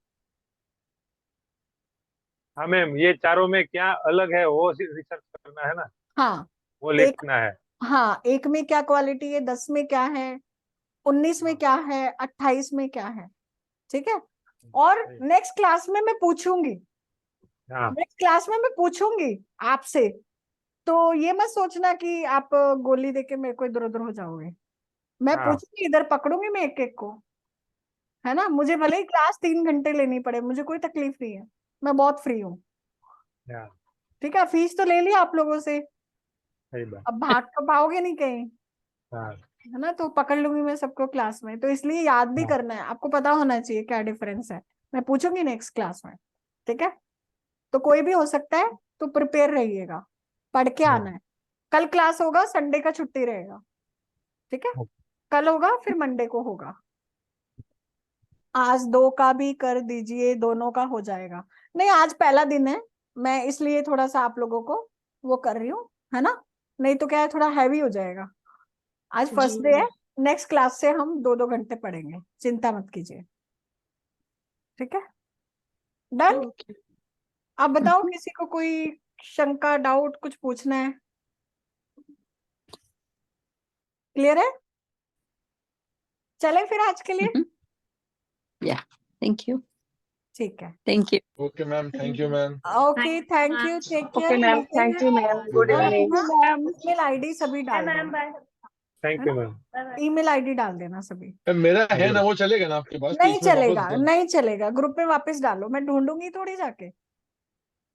हाँ मैम, ये चारों में क्या अलग है वो रिसर्च करना है ना, हाँ वो एक, लिखना है। हाँ 1 में क्या क्वालिटी है, 10 में क्या है, 19 में क्या है, 28 में क्या है। ठीक है, और नेक्स्ट क्लास में मैं पूछूंगी, नेक्स्ट क्लास में मैं पूछूंगी आपसे, तो ये मत सोचना कि आप गोली देके मेरे को इधर उधर हो जाओगे। मैं पूछूंगी, इधर पकड़ूंगी मैं एक एक को, है ना। मुझे भले ही क्लास 3 घंटे लेनी पड़े, मुझे कोई तकलीफ नहीं है, मैं बहुत फ्री हूँ। ठीक है, फीस तो ले लिया आप लोगों से, अब भाग तो पाओगे नहीं कहीं, हाँ है ना, तो पकड़ लूंगी मैं सबको क्लास में, तो इसलिए याद भी हाँ करना है, आपको पता होना चाहिए क्या डिफरेंस है। मैं पूछूंगी नेक्स्ट क्लास में, ठीक है। तो कोई भी हो सकता है, तो प्रिपेयर रहिएगा, पढ़ के आना है। कल क्लास होगा, संडे का छुट्टी रहेगा, ठीक है। कल होगा, फिर मंडे को होगा। आज 2 का भी कर दीजिए, दोनों का हो जाएगा। नहीं, आज पहला दिन है, मैं इसलिए थोड़ा सा आप लोगों को वो कर रही हूँ, है ना। नहीं तो क्या है, थोड़ा हैवी हो जाएगा। आज फर्स्ट डे है, नेक्स्ट क्लास से हम 2-2 घंटे पढ़ेंगे, चिंता मत कीजिए, ठीक है। डन। आप बताओ, किसी को कोई शंका, डाउट, कुछ पूछना है? क्लियर है? चले फिर आज के लिए। या थैंक यू। ठीक है, thank you. Okay ma'am, thank you ma'am. Okay, thank you, take okay care, ma'am, मिलते थैंक हैं। यू मैम, गुड और इवनिंग। अपना ईमेल आईडी सभी डाल देना, थैंक है यू ना। मैम। ईमेल आईडी डाल देना सभी। मैम मेरा है ना, वो चलेगा ना आपके पास, कि नहीं इसमें वापस चलेगा, डाल? नहीं चलेगा, ग्रुप में वापस डालो, मैं ढूंढूंगी थोड़ी जाके,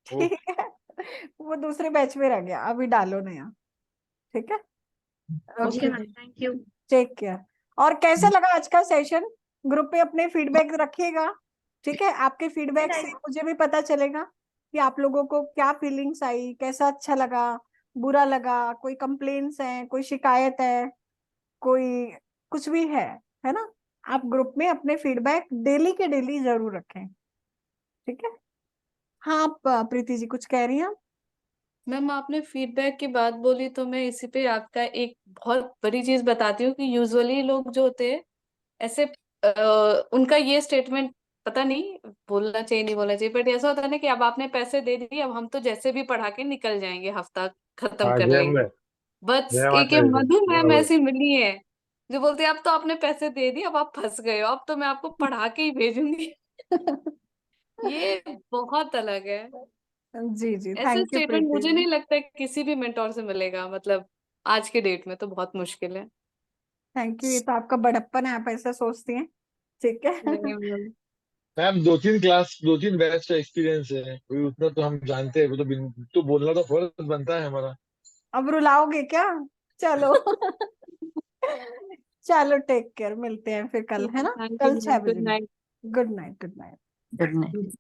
ठीक है। वो दूसरे बैच में रह गया, अभी डालो नया, ठीक है। Okay ma'am, thank you. Take care. और कैसा लगा आज का सेशन? ग्रुप पे अपने फीडबैक रखिएगा, ठीक है। आपके फीडबैक से मुझे भी पता चलेगा कि आप लोगों को क्या फीलिंग्स आई, कैसा अच्छा लगा, बुरा लगा, कोई कंप्लेन्स है, कोई शिकायत है, कोई कुछ भी है ना। आप ग्रुप में अपने फीडबैक डेली के डेली जरूर रखें, ठीक है। हाँ, आप प्रीति जी कुछ कह रही हैं? मैम आपने फीडबैक की बात बोली तो मैं इसी पे आपका एक बहुत बड़ी चीज बताती हूँ कि यूजुअली लोग जो होते हैं ऐसे उनका ये स्टेटमेंट पता नहीं बोलना चाहिए नहीं बोलना चाहिए, बट ऐसा होता है ना कि अब आपने पैसे दे दिए, अब हम तो जैसे भी पढ़ा के निकल जाएंगे, हफ्ता खत्म हाँ कर जय लेंगे। अम्बे, बस जय एक माता ये दी, मधु जय मैम हो। ऐसी मिली है जो बोलती है अब तो आपने पैसे दे दिए, अब आप फंस गए हो, अब तो मैं आपको पढ़ा के ही भेजूंगी। ये बहुत अलग है। जी जी, ऐसे थैंक यू स्टेटमेंट प्रीति मुझे जी। नहीं लगता है किसी भी मेंटोर से मिलेगा, मतलब आज के डेट में तो बहुत मुश्किल है। थैंक यू, ये तो आपका बड़प्पन है, आप ऐसा सोचती हैं, ठीक है। नहीं मैम। मैम 2-3 क्लास 2-3 बैच का एक्सपीरियंस है, कोई उतना तो हम जानते हैं, वो तो तो बोलना तो फर्ज बनता है हमारा। अब रुलाओगे क्या? चलो। चलो, टेक केयर, मिलते हैं फिर कल, है ना। थैंक यू कल 6 मैम, गुड बजे night. Good night, good night. Good night.